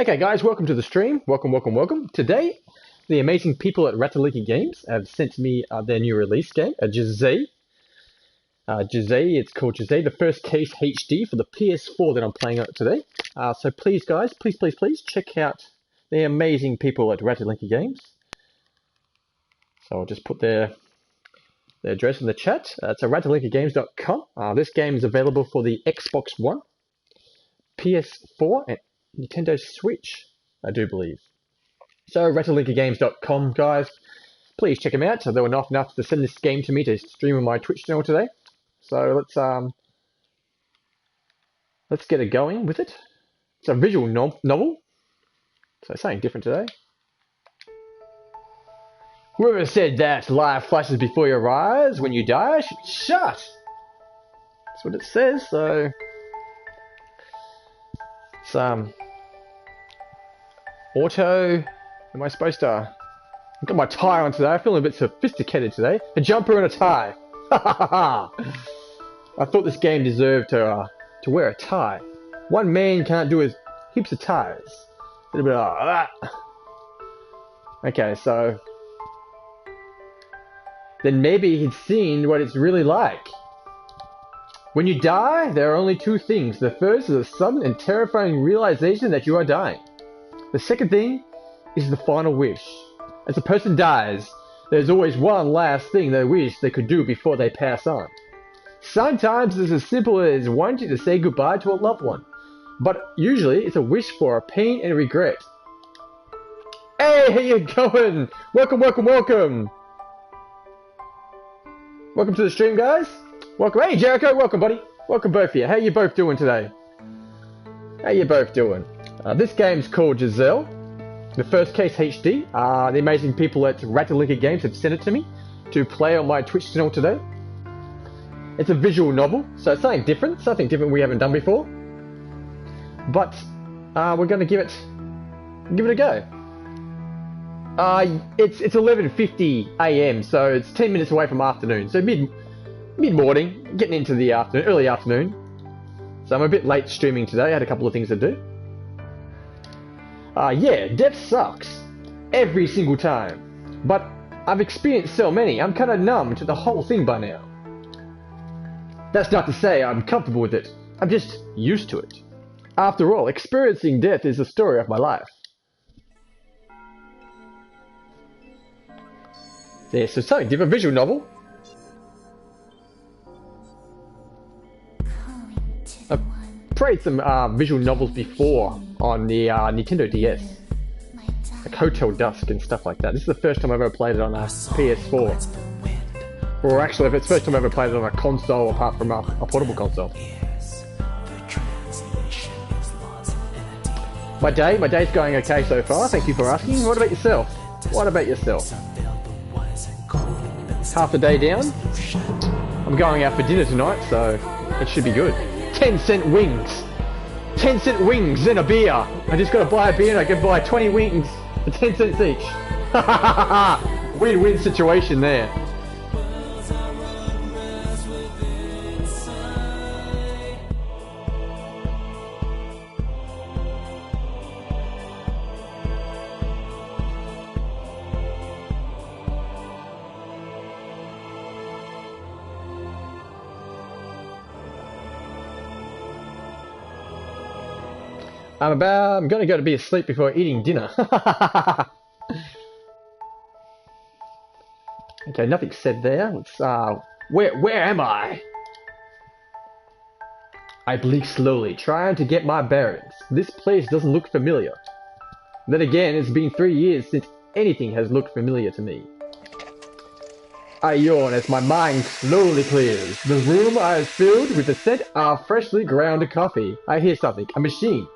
Okay guys, welcome to the stream. Welcome. Today, the amazing people at Ratalaika Games have sent me their new release game, Jisei. It's called Jisei, the first case HD for the PS4 that I'm playing on today. So please guys, please check out the amazing people at Ratalaika Games. So I'll just put their address in the chat. It's ratalaikagames.com. This game is available for the Xbox One, PS4, and Nintendo Switch, I do believe. So ratalaikagames.com, guys. Please check them out. So they were nice enough to send this game to me to stream on my Twitch channel today. So let's get it going with it. It's a visual novel. So something different today. Whoever said that life flashes before your eyes when you die should shut. That's what it says. So it's auto. Am I supposed to? I've got my tie on today. I'm feeling a bit sophisticated today. A jumper and a tie. I thought this game deserved to wear a tie. One man can't do his heaps of ties. A little bit of that. Okay, so then maybe he'd seen what it's really like. When you die, there are only two things. The first is a sudden and terrifying realization that you are dying. The second thing is the final wish. As a person dies, there's always one last thing they wish they could do before they pass on. Sometimes it's as simple as wanting to say goodbye to a loved one, but usually it's a wish for a pain and regret. Hey, how you going? Welcome. Welcome to the stream, guys. Welcome. Hey, Jericho. Welcome, buddy. Welcome both of you. How you both doing today? How you both doing? This game's called Jisei, the first case HD. The amazing people at Ratalaika Games have sent it to me to play on my Twitch channel today. It's a visual novel, so it's something different we haven't done before. But we're going to give it a go. It's 11:50 AM, so it's 10 minutes away from afternoon. So mid-morning, getting into the early afternoon. So I'm a bit late streaming today. I had a couple of things to do. Yeah, death sucks. Every single time. But I've experienced so many, I'm kind of numb to the whole thing by now. That's not to say I'm comfortable with it. I'm just used to it. After all, experiencing death is the story of my life. Yeah, so something different. Visual novel. I've played some visual novels before on the Nintendo DS. Like Hotel Dusk and stuff like that. This is the first time I've ever played it on a PS4. Or actually, it's the first time I've ever played it on a console apart from a portable console. My day's going okay so far. Thank you for asking. What about yourself? Half the day down. I'm going out for dinner tonight, so it should be good. 10-cent wings. 10-cent wings and a beer. I just gotta buy a beer and I can buy 20 wings for 10 cents each. Win-win situation there. I'm gonna go to be asleep before eating dinner. Okay, nothing said there. Let's where am I? I blink slowly, trying to get my bearings. This place doesn't look familiar. Then again, it's been 3 years since anything has looked familiar to me. I yawn as my mind slowly clears. The room is filled with the scent of freshly ground coffee. I hear something. A machine.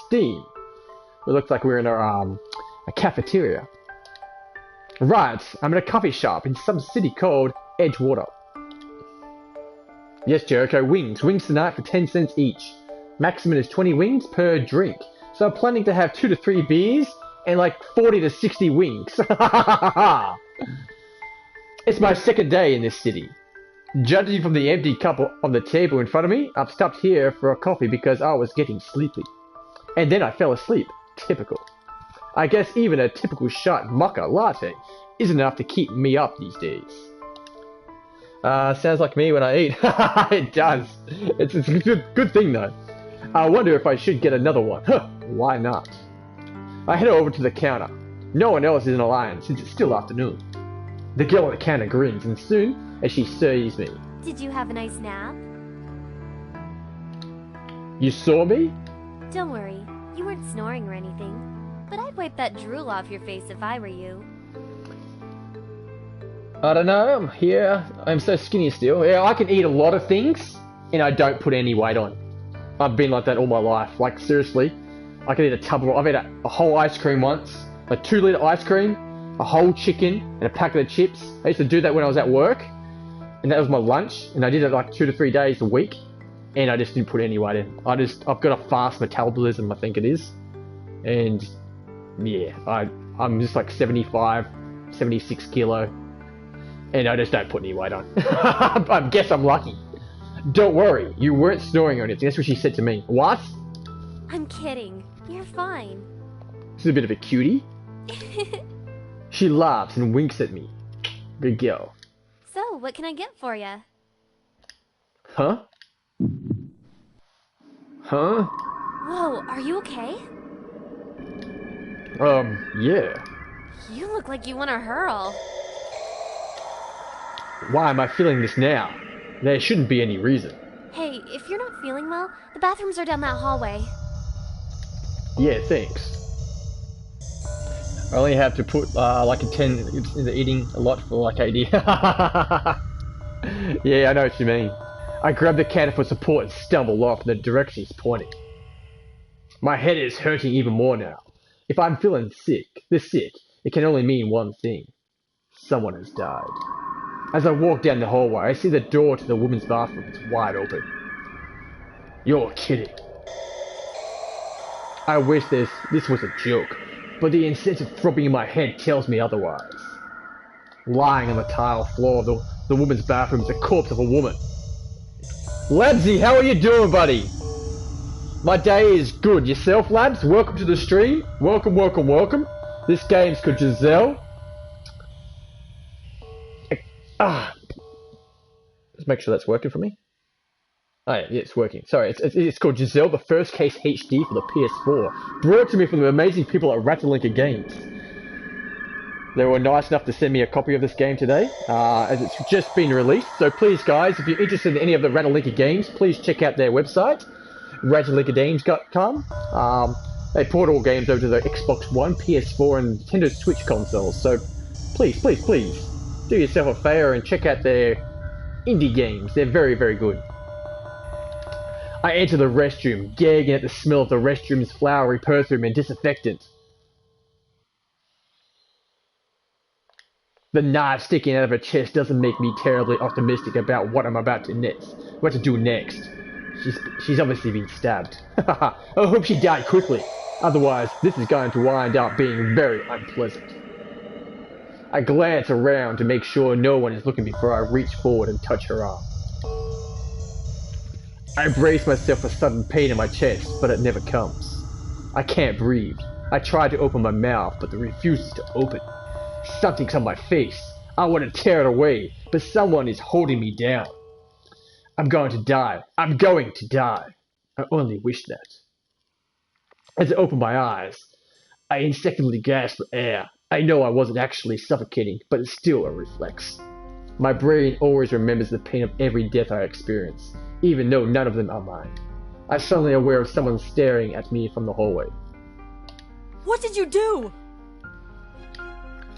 Steam. It looks like we're in a cafeteria. Right, I'm in a coffee shop in some city called Edgewater. Yes, Jericho, wings. Wings tonight for 10 cents each. Maximum is 20 wings per drink. So I'm planning to have 2 to 3 beers and like 40 to 60 wings. It's my second day in this city. Judging from the empty cup on the table in front of me, I've stopped here for a coffee because I was getting sleepy. And then I fell asleep. Typical. I guess even a typical shot mocha latte isn't enough to keep me up these days. Sounds like me when I eat. It does. It's a good thing though. I wonder if I should get another one. Huh, why not? I head over to the counter. No one else is in a line since it's still afternoon. The girl at the counter grins, and soon as she sees me. Did you have a nice nap? You saw me? Don't worry, you weren't snoring or anything. But I'd wipe that drool off your face if I were you. I don't know, I'm so skinny still. Yeah, I can eat a lot of things, and I don't put any weight on. I've been like that all my life. Like, seriously, I can eat a tub of... I've eaten a whole ice cream once, a 2-litre ice cream, a whole chicken, and a packet of chips. I used to do that when I was at work, and that was my lunch, and I did it like 2 to 3 days a week, and I just didn't put any weight in. I've got a fast metabolism, I think it is, and yeah, I'm just like 75, 76 kilo, and I just don't put any weight on. I guess I'm lucky. Don't worry, you weren't snoring or anything. That's what she said to me. What? I'm kidding. You're fine. This is a bit of a cutie. She laughs and winks at me. Good girl. So, what can I get for you? Huh? Huh? Whoa, are you okay? Yeah. You look like you want to hurl. Why am I feeling this now? There shouldn't be any reason. Hey, if you're not feeling well, the bathrooms are down that hallway. Yeah, thanks. I only have to put like a 10 into eating a lot for like AD. Yeah, I know what you mean. I grab the counter for support and stumble off in the direction he's pointing. My head is hurting even more now. If I'm feeling sick, it can only mean one thing. Someone has died. As I walk down the hallway, I see the door to the women's bathroom is wide open. You're kidding. I wish this was a joke, but the incessant throbbing in my head tells me otherwise. Lying on the tile floor of the woman's bathroom is the corpse of a woman. Labsy, how are you doing, buddy? My day is good. Yourself, Labs? Welcome to the stream. Welcome, welcome, welcome. This game's called Giselle. Let's make sure that's working for me. Oh yeah, it's working. Sorry, it's called Giselle, the first case HD for the PS4. Brought to me from the amazing people at Ratalaika Games. They were nice enough to send me a copy of this game today, as it's just been released. So please, guys, if you're interested in any of the Ratalaika games, please check out their website, ratalaikagames.com. They port all games over to the Xbox One, PS4, and Nintendo Switch consoles. So please, please, please, do yourself a favor and check out their indie games. They're very, very good. I enter the restroom, gagging at the smell of the restroom's flowery perfume and disinfectant. The knife sticking out of her chest doesn't make me terribly optimistic about what I'm about to do next. She's obviously been stabbed. I hope she died quickly. Otherwise, this is going to wind up being very unpleasant. I glance around to make sure no one is looking before I reach forward and touch her arm. I brace myself for sudden pain in my chest, but it never comes. I can't breathe. I try to open my mouth, but it refuses to open. Something's on my face. I want to tear it away, but someone is holding me down. I'm going to die. I'm going to die. I only wish that. As I open my eyes, I instinctively gasp for air. I know I wasn't actually suffocating, but it's still a reflex. My brain always remembers the pain of every death I experience, even though none of them are mine. I'm suddenly aware of someone staring at me from the hallway. What did you do?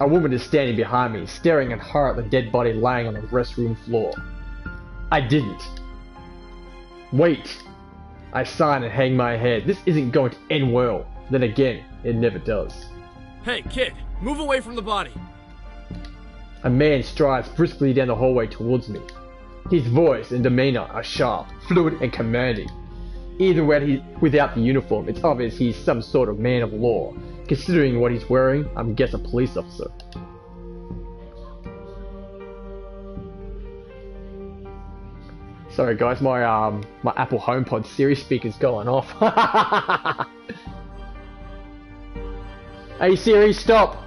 A woman is standing behind me, staring at her at the dead body lying on the restroom floor. I didn't. Wait. I sigh and hang my head. This isn't going to end well. Then again, it never does. Hey, kid, move away from the body. A man strides briskly down the hallway towards me. His voice and demeanor are sharp, fluid, and commanding. Even without the uniform, it's obvious he's some sort of man of law. Considering what he's wearing, I'm guess a police officer. Sorry guys, my Apple HomePod Siri speaker's going off. Hey Siri, stop!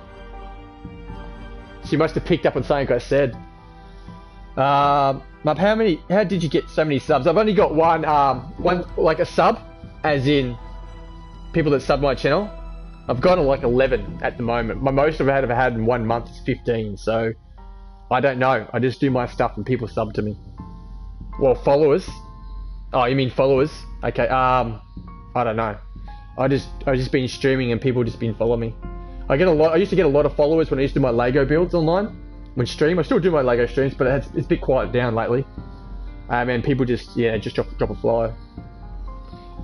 She must have picked up on something I said. How did you get so many subs? I've only got one like a sub, as in people that sub my channel. I've gotten like 11 at the moment. My most I've ever had in 1 month is 15, so I don't know. I just do my stuff and people sub to me. Well, followers. Oh, you mean followers? Okay. I don't know. I just been streaming and people just been following me. I used to get a lot of followers when I used to do my Lego builds online. When stream, I still do my Lego streams, but it's a bit quiet down lately. And people just drop a follow.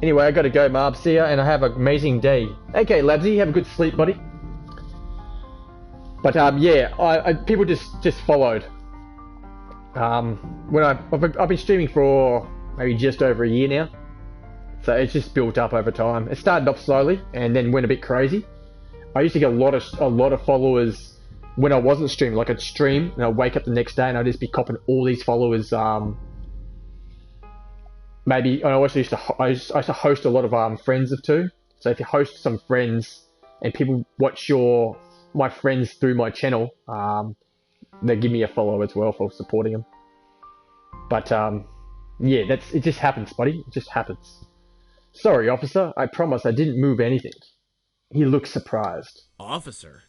Anyway, I gotta go, Marb. See ya, and I have an amazing day. Okay, Labsy, have a good sleep, buddy. But yeah, people just followed. When I've been streaming for maybe just over a year now, so it's just built up over time. It started off slowly and then went a bit crazy. I used to get a lot of followers when I wasn't streaming. Like I'd stream and I'd wake up the next day and I'd just be copping all these followers. Maybe I also used to host a lot of friends of two. So if you host some friends and people watch my friends through my channel, they give me a follow as well for supporting them. But yeah, it just happens, buddy. It just happens. Sorry, officer. I promise I didn't move anything. He looks surprised. Officer?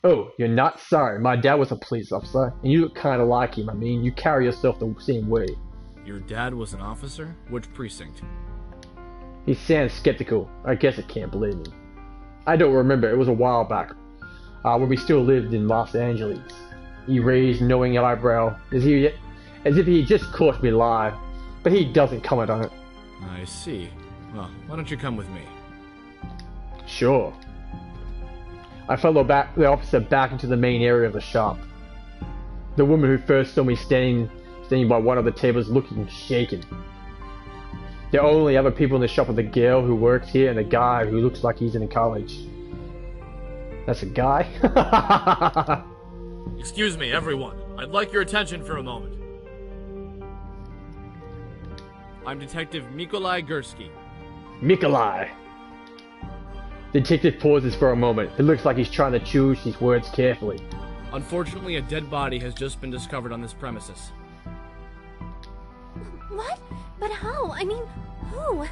Oh, you're not sorry. My dad was a police officer, and you look kind of like him. I mean, you carry yourself the same way. Your dad was an officer? Which precinct? He sounds skeptical. I guess I can't believe me. I don't remember. It was a while back, when we still lived in Los Angeles. He raised knowing eyebrow, as if he just caught me live, but he doesn't comment on it. I see. Well, why don't you come with me? Sure. I followed the officer back into the main area of the shop. The woman who first saw me standing by one of the tables looking shaken. The only other people in the shop are the girl who works here and the guy who looks like he's in college. That's a guy? Excuse me, everyone. I'd like your attention for a moment. I'm Detective Mikolai Gursky. Mikolai. Detective pauses for a moment. It looks like he's trying to choose his words carefully. Unfortunately, a dead body has just been discovered on this premises. What? But how? I mean, who?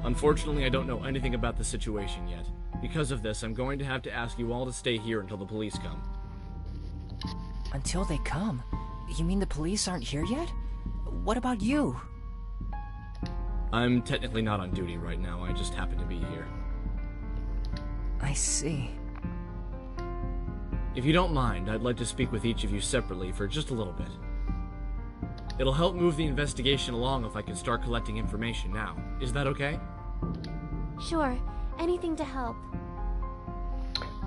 Unfortunately, I don't know anything about the situation yet. Because of this, I'm going to have to ask you all to stay here until the police come. Until they come? You mean the police aren't here yet? What about you? I'm technically not on duty right now, I just happen to be here. I see. If you don't mind, I'd like to speak with each of you separately for just a little bit. It'll help move the investigation along if I can start collecting information now. Is that okay? Sure. Anything to help.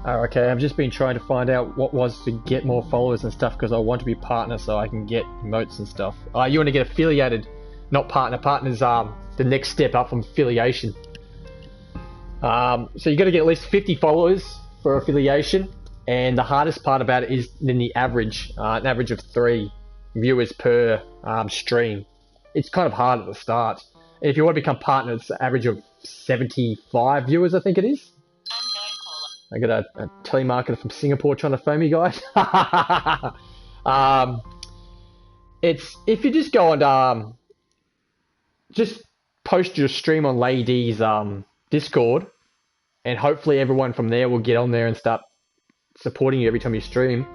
Okay, I've just been trying to find out what was to get more followers and stuff because I want to be partner so I can get emotes and stuff. You want to get affiliated, not partner. Partner's the next step up from affiliation. So you got to get at least 50 followers for affiliation, and the hardest part about it is then the average, an average of 3 viewers per stream. It's kind of hard at the start. And if you want to become partner, it's an average of 75 viewers, I think it is. I got a telemarketer from Singapore trying to phone me, guys. It's if you just go and just post your stream on Lady's Discord, and hopefully everyone from there will get on there and start supporting you every time you stream.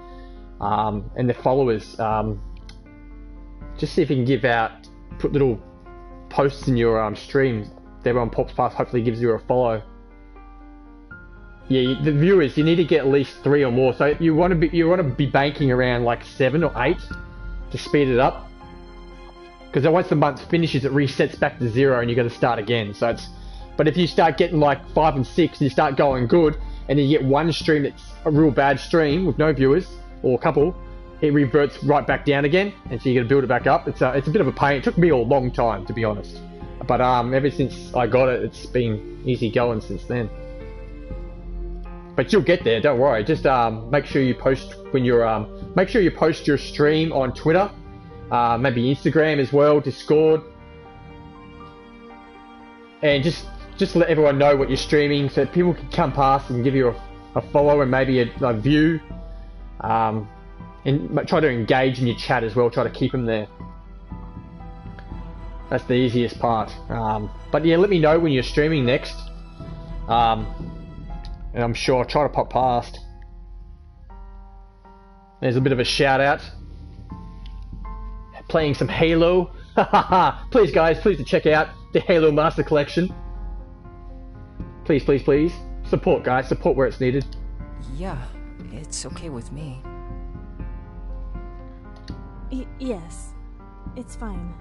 And the followers, just see if you can put little posts in your streams. Everyone pops past, hopefully gives you a follow. Yeah, the viewers, you need to get at least 3 or more. So you want to be banking around like 7 or 8 to speed it up. Because once the month finishes, it resets back to 0, and you got to start again. So but if you start getting like 5 and 6, and you start going good, and then you get one stream that's a real bad stream with no viewers or a couple, it reverts right back down again, and so you got to build it back up. It's a bit of a pain. It took me a long time, to be honest. But ever since I got it, it's been easy going since then. But you'll get there, don't worry. Just make sure you post when you're make sure you post your stream on Twitter, maybe Instagram as well, Discord. and just let everyone know what you're streaming, so people can come past and give you a follow and maybe a view, and try to engage in your chat as well. Try to keep them there. That's the easiest part. But yeah, let me know when you're streaming next, and I'm sure I'll try to pop past. There's a bit of a shout out. Playing some Halo. Please guys, please to check out the Halo Master Collection. Please, please, please. Support guys, support where it's needed. Yeah, it's okay with me. Yes, it's fine.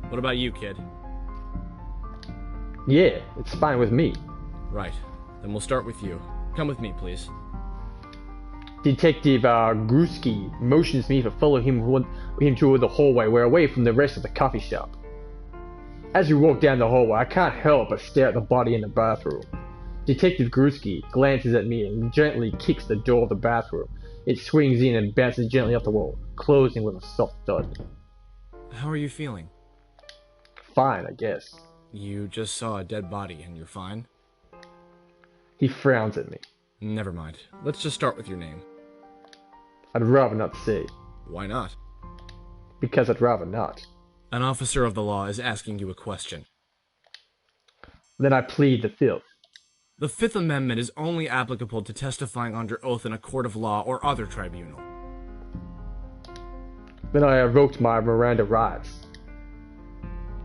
What about you, kid? Yeah, it's fine with me. Right. Then we'll start with you. Come with me, please. Detective Gruski motions me to follow him to the hallway. We're away from the rest of the coffee shop. As we walk down the hallway, I can't help but stare at the body in the bathroom. Detective Gruski glances at me and gently kicks the door of the bathroom. It swings in and bounces gently off the wall, closing with a soft thud. How are you feeling? Fine, I guess. You just saw a dead body and you're fine? He frowns at me. Never mind. Let's just start with your name. I'd rather not say. Why not? Because I'd rather not. An officer of the law is asking you a question. Then I plead the fifth. The Fifth Amendment is only applicable to testifying under oath in a court of law or other tribunal. Then I evoked my Miranda rights.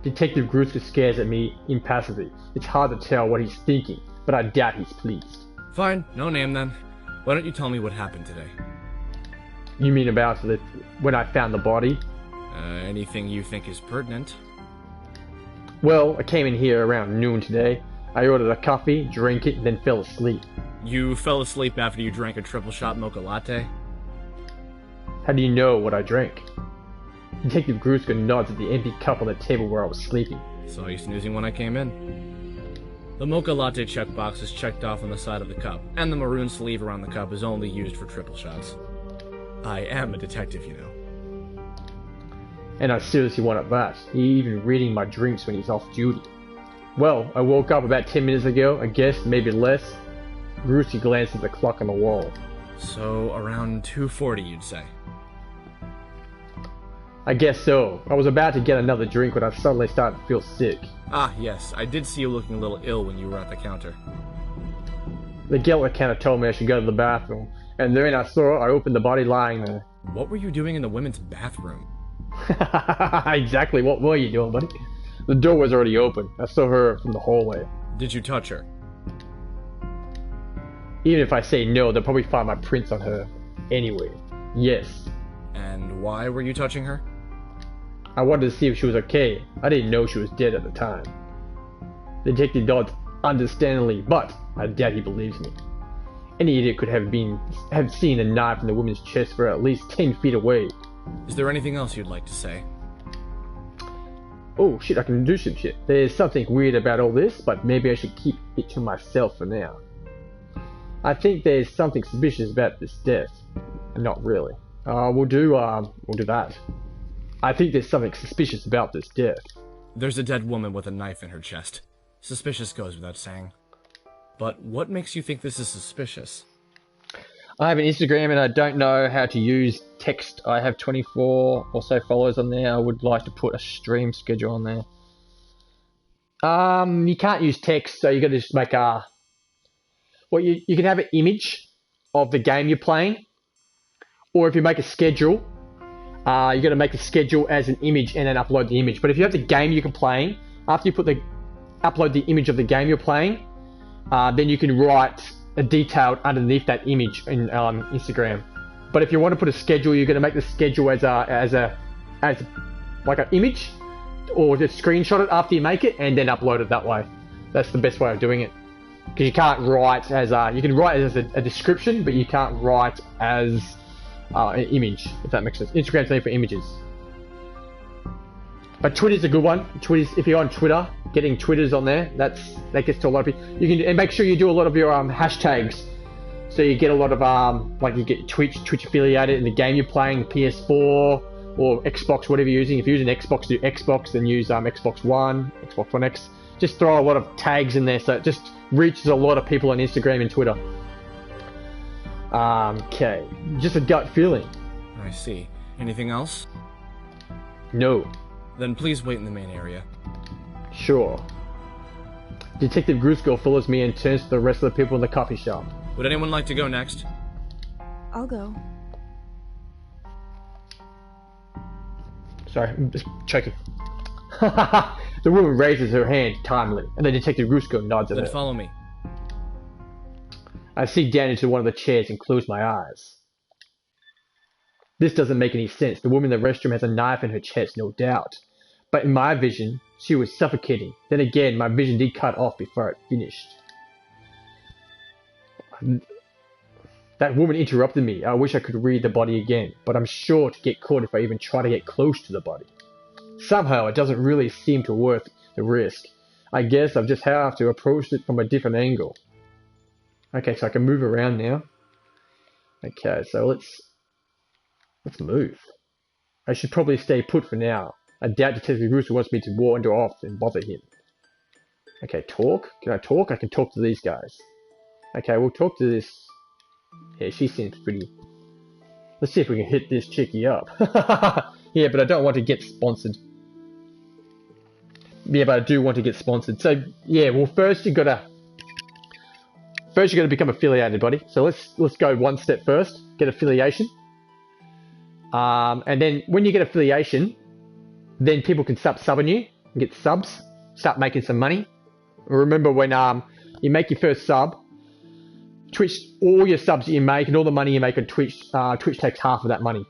Detective Gruska stares at me impassively. It's hard to tell what he's thinking, but I doubt he's pleased. Fine, no name then. Why don't you tell me what happened today? You mean about when I found the body? Anything you think is pertinent. Well, I came in here around noon today. I ordered a coffee, drank it, and then fell asleep. You fell asleep after you drank a triple shot mocha latte? How do you know what I drank? Detective Gruska nods at the empty cup on the table where I was sleeping. Saw you snoozing when I came in. The mocha latte checkbox is checked off on the side of the cup, and the maroon sleeve around the cup is only used for triple shots. I am a detective, you know. And I seriously want that. He even reading my drinks when he's off duty. Well, I woke up about 10 minutes ago, I guess, maybe less. Gruska glanced at the clock on the wall. So, around 2:40, you'd say? I guess so. I was about to get another drink when I suddenly started to feel sick. Ah, yes, I did see you looking a little ill when you were at the counter. The girl at the counter told me I should go to the bathroom, and then I saw her, I opened the body lying there. What were you doing in the women's bathroom? Exactly, what were you doing, buddy? The door was already open. I saw her from the hallway. Did you touch her? Even if I say no, they'll probably find my prints on her. Anyway, yes. And why were you touching her? I wanted to see if she was okay. I didn't know she was dead at the time. The detective nods understandingly, but I doubt he believes me. Any idiot could have seen a knife in the woman's chest for at least 10 feet away. Is there anything else you'd like to say? Oh shit, I can do some shit. There's something weird about all this, but maybe I should keep it to myself for now. I think there's something suspicious about this death. Not really. We'll do that. I think there's something suspicious about this death. There's a dead woman with a knife in her chest. Suspicious goes without saying. But what makes you think this is suspicious? I have an Instagram and I don't know how to use text. I have 24 or so followers on there. I would like to put a stream schedule on there. You can't use text, so you got to just make a... Well, you can have an image of the game you're playing. Or if you make a schedule, you got to make a schedule as an image and then upload the image. But if you have the game you're playing, after you upload the image of the game you're playing, then you can write a detail underneath that image in Instagram. But if you want to put a schedule, you're going to make the schedule as like an image, or just screenshot it after you make it and then upload it that way. That's the best way of doing it. Because you can't write as you can write as a description, but you can't write as an image, if that makes sense. Instagram's made for images. But Twitter's a good one. If you're on Twitter, getting Twitters on there, that gets to a lot of people. And make sure you do a lot of your hashtags, so you get a lot of like you get Twitch affiliated in the game you're playing, the PS4, or Xbox, whatever you're using. If you're using Xbox, do Xbox, then use Xbox One, Xbox One X. Just throw a lot of tags in there so it just reaches a lot of people on Instagram and Twitter. Okay, just a gut feeling. I see. Anything else? No. Then please wait in the main area. Sure. Detective Grusko follows me and turns to the rest of the people in the coffee shop. Would anyone like to go next? I'll go. Sorry, I'm just choking. The woman raises her hand calmly, and then Detective Grusko nods at Then her. follow me. I sit down into one of the chairs and close my eyes. This doesn't make any sense. The woman in the restroom has a knife in her chest, no doubt. But in my vision, she was suffocating. Then again, my vision did cut off before it finished. That woman interrupted me. I wish I could read the body again, but I'm sure to get caught if I even try to get close to the body. Somehow, it doesn't really seem to worth the risk. I guess I'll just have to approach it from a different angle. Okay, so I can move around now. Okay, so let's move. I should probably stay put for now. I doubt Detective Rooster wants me to wander off and bother him. Okay, talk? Can I talk? I can talk to these guys. Okay, we'll talk to this. Yeah, she seems pretty. Let's see if we can hit this chickie up. Yeah, but I don't want to get sponsored. Yeah, but I do want to get sponsored. So yeah, well first you gotta become affiliated, buddy. So let's go one step first. Get affiliation. And then when you get affiliation, then people can start subbing you and get subs. Start making some money. Remember when you make your first sub, Twitch, all your subs that you make and all the money you make on Twitch, Twitch takes half of that money.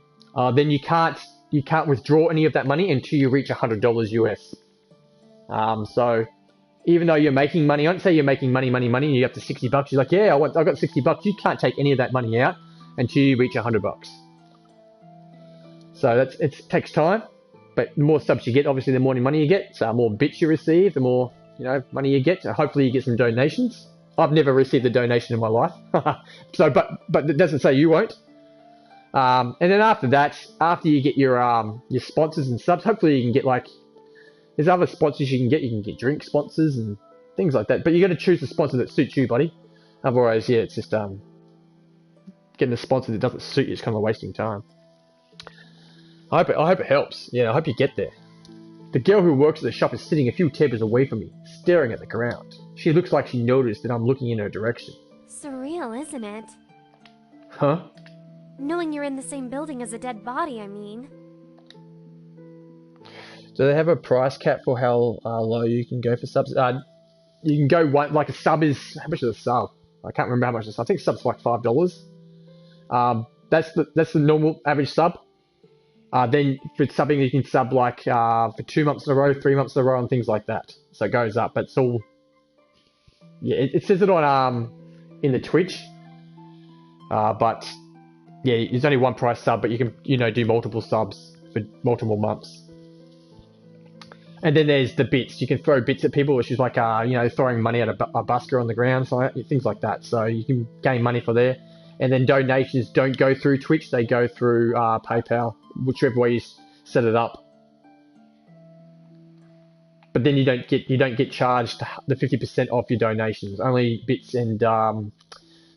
Then you can't withdraw any of that money until you reach $100 US. So even though you're making money, I don't say you're making money, and you're up to $60. You're like, yeah, I got $60. You can't take any of that money out until you reach $100. So it takes time, but the more subs you get, obviously, the more money you get. So the more bits you receive, the more money you get. So hopefully, you get some donations. I've never received a donation in my life, so but it doesn't say you won't. And then after that, after you get your sponsors and subs, hopefully you can get there's other sponsors you can get. You can get drink sponsors and things like that. But you got to choose the sponsor that suits you, buddy. Otherwise, yeah, it's just getting a sponsor that doesn't suit you is kind of wasting time. I hope it helps. Yeah, I hope you get there. The girl who works at the shop is sitting a few tables away from me, staring at the ground. She looks like she noticed that I'm looking in her direction. Surreal, isn't it? Huh? Knowing you're in the same building as a dead body, I mean. Do they have a price cap for how low you can go for subs? You can go like a sub is, how much is a sub? I can't remember how much it is. I think sub's like $5. That's the normal average sub. Then for subbing you can sub like for 2 months in a row, 3 months in a row, and things like that. So it goes up. But it's all, yeah, it says it on in the Twitch. But yeah, there's only one price sub, but you can do multiple subs for multiple months. And then there's the bits. You can throw bits at people, which is like throwing money at a busker on the ground, so things like that. So you can gain money for there. And then donations don't go through Twitch; they go through PayPal, whichever way you set it up. But then you don't get charged the 50% off your donations. Only bits and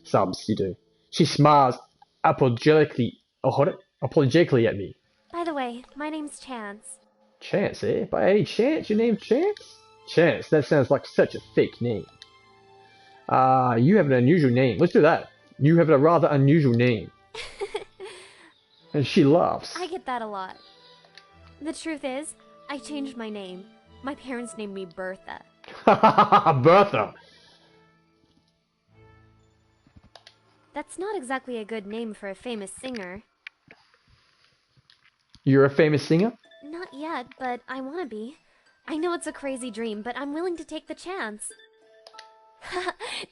subs you do. She smiles apologetically at me. By the way, my name's Chance. Chance, eh? By any chance your name's Chance? Chance, that sounds like such a fake name. You have an unusual name. Let's do that. You have a rather unusual name. And she laughs. I get that a lot. The truth is, I changed my name. My parents named me Bertha. Bertha! That's not exactly a good name for a famous singer. You're a famous singer? Not yet, but I want to be. I know it's a crazy dream, but I'm willing to take the chance.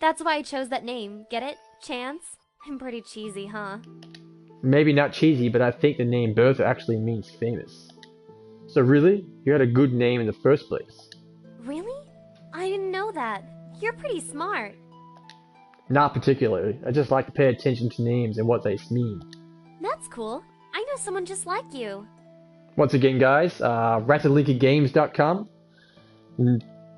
That's why I chose that name. Get it? Chance? I'm pretty cheesy, huh? Maybe not cheesy, but I think the name Bertha actually means famous. So really? You had a good name in the first place. Really? I didn't know that. You're pretty smart. Not particularly. I just like to pay attention to names and what they mean. That's cool. I know someone just like you. Once again, guys, Ratalaika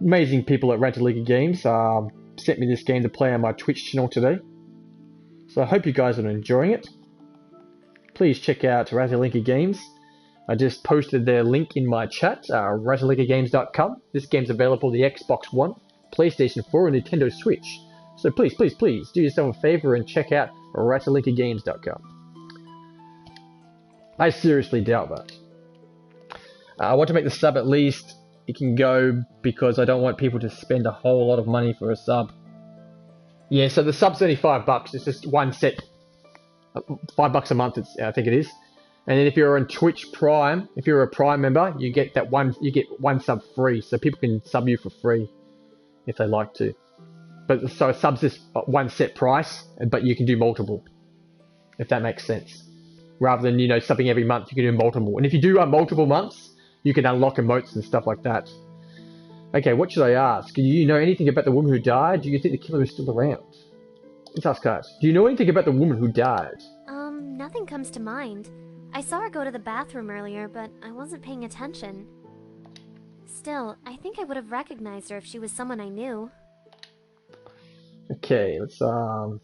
amazing people at Ratalaika Games sent me this game to play on my Twitch channel today. So I hope you guys are enjoying it. Please check out Ratalaika Games. I just posted their link in my chat, ratalaikagames.com. This game's available on the Xbox One, PlayStation 4, and Nintendo Switch. So please, please, please, do yourself a favor and check out ratalaikagames.com. I seriously doubt that. I want to make the sub at least. It can go because I don't want people to spend a whole lot of money for a sub. Yeah, so the sub's only $5. It's just one set. $5 a month, I think it is. And then if you're on Twitch Prime, if you're a Prime member, you get one sub free, so people can sub you for free if they like to. But so a sub's just one set price, but you can do multiple, if that makes sense. Rather than, subbing every month, you can do multiple. And if you do multiple months, you can unlock emotes and stuff like that. Okay, what should I ask? Do you know anything about the woman who died? Do you think the killer is still around? Let's ask guys. Do you know anything about the woman who died? Nothing comes to mind. I saw her go to the bathroom earlier, but I wasn't paying attention. Still, I think I would have recognized her if she was someone I knew. Okay, let's Do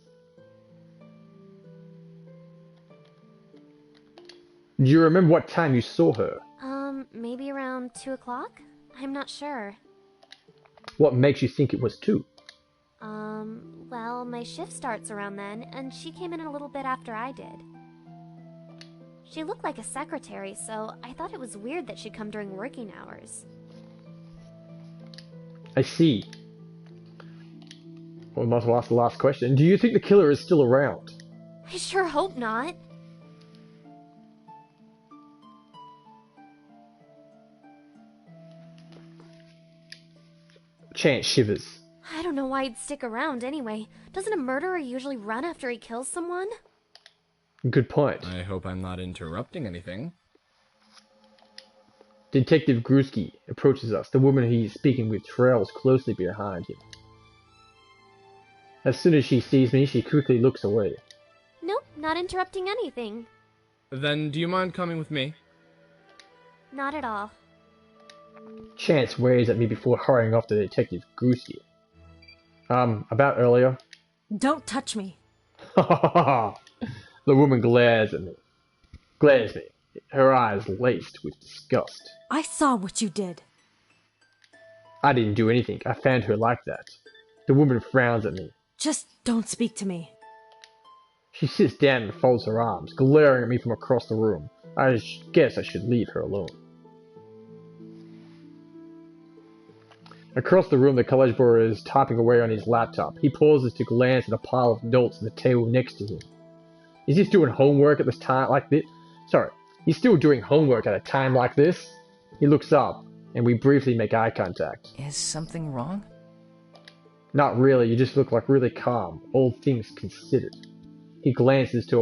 you remember what time you saw her? Maybe around 2 o'clock? I'm not sure. What makes you think it was 2? Well, my shift starts around then, and she came in a little bit after I did. She looked like a secretary, so I thought it was weird that she'd come during working hours. I see. Well, we might as well ask the last question. Do you think the killer is still around? I sure hope not. Chance shivers. I don't know why he'd stick around anyway. Doesn't a murderer usually run after he kills someone? Good point. I hope I'm not interrupting anything. Detective Gruski approaches us. The woman he's speaking with trails closely behind him. As soon as she sees me, she quickly looks away. Nope, not interrupting anything. Then do you mind coming with me? Not at all. Chance waves at me before hurrying off to Detective Gruski. About earlier. Don't touch me. The woman glares at me. Her eyes laced with disgust. I saw what you did. I didn't do anything. I found her like that. The woman frowns at me. Just don't speak to me. She sits down and folds her arms, glaring at me from across the room. I guess I should leave her alone. Across the room, the college boy is typing away on his laptop. He pauses to glance at a pile of notes on the table next to him. Is he doing homework at this time like this? Sorry, he's still doing homework at a time like this? He looks up, and we briefly make eye contact. Is something wrong? Not really, you just look like really calm, all things considered. He glances to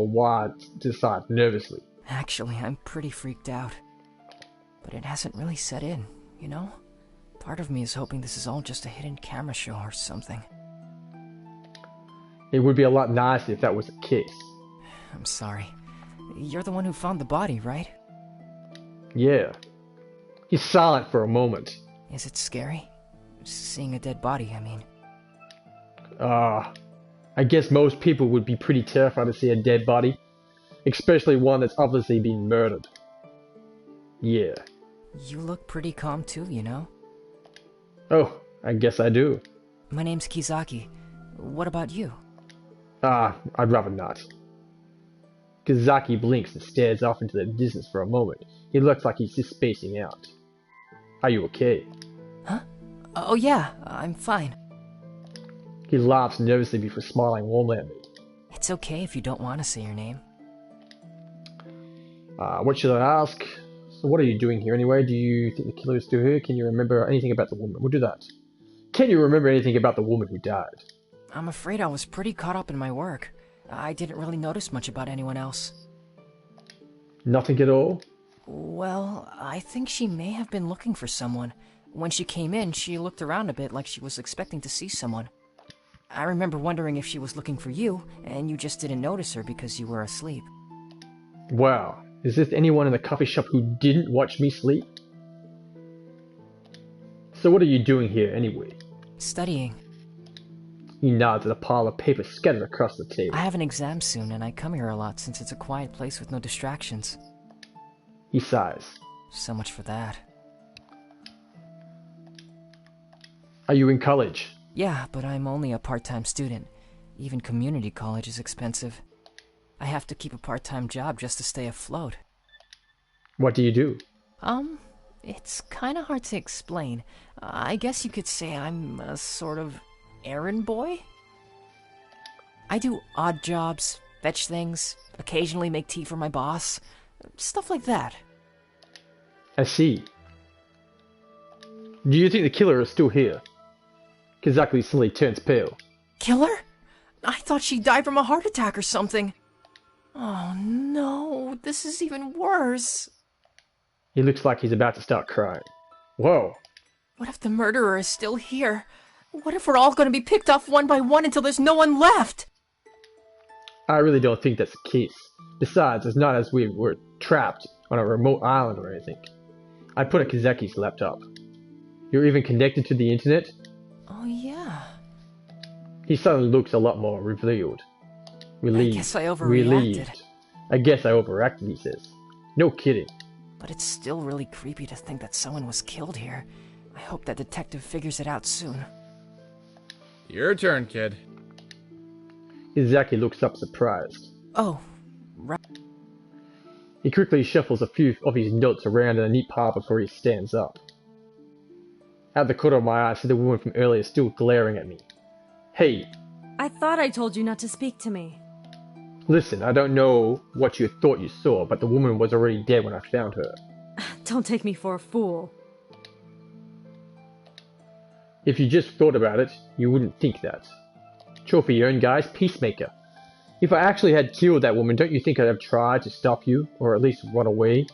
the side nervously. Actually, I'm pretty freaked out. But it hasn't really set in, you know? Part of me is hoping this is all just a hidden camera show or something. It would be a lot nicer if that was the case. I'm sorry. You're the one who found the body, right? Yeah. He's silent for a moment. Is it scary? Seeing a dead body, I mean. I guess most people would be pretty terrified to see a dead body. Especially one that's obviously been murdered. Yeah. You look pretty calm too, you know? Oh, I guess I do. My name's Kizaki. What about you? I'd rather not. Kizaki blinks and stares off into the distance for a moment. He looks like he's just spacing out. Are you okay? Huh? Oh yeah, I'm fine. He laughs nervously before smiling warmly at me. It's okay if you don't want to say your name. What should I ask? So what are you doing here anyway? Do you think the killer is still here? Can you remember anything about the woman? We'll do that. Can you remember anything about the woman who died? I'm afraid I was pretty caught up in my work. I didn't really notice much about anyone else. Nothing at all? Well, I think she may have been looking for someone. When she came in, she looked around a bit like she was expecting to see someone. I remember wondering if she was looking for you, and you just didn't notice her because you were asleep. Wow. Is there anyone in the coffee shop who didn't watch me sleep? So what are you doing here anyway? Studying. He nods at a pile of paper scattered across the table. I have an exam soon, and I come here a lot since it's a quiet place with no distractions. He sighs. So much for that. Are you in college? Yeah, but I'm only a part-time student. Even community college is expensive. I have to keep a part-time job just to stay afloat. What do you do? It's kinda hard to explain. I guess you could say I'm a sort of errand boy? I do odd jobs, fetch things, occasionally make tea for my boss. Stuff like that. I see. Do you think the killer is still here? Kazaki suddenly turns pale. Killer? I thought she died from a heart attack or something. Oh no, this is even worse. He looks like he's about to start crying. Whoa. What if the murderer is still here? What if we're all going to be picked off one by one until there's no one left? I really don't think that's the case. Besides, it's not as we were trapped on a remote island or anything. I put on Kazaki's laptop. You're even connected to the internet? Oh yeah. He suddenly looks a lot more relieved. I guess I overreacted. Relieved. I guess I overacted, he says. No kidding. But it's still really creepy to think that someone was killed here. I hope that detective figures it out soon. Your turn, kid. Izaki looks up surprised. Oh, right. He quickly shuffles a few of his notes around in a neat pile before he stands up. Out of the corner of my eye, I see the woman from earlier still glaring at me. Hey, I thought I told you not to speak to me. listen, I don't know what you thought you saw, but the woman was already dead when I found her. Don't take me for a fool. If you just thought about it, you wouldn't think that. Trophy earned, guys, peacemaker. If I actually had killed that woman, don't you think I'd have tried to stop you, or at least run away?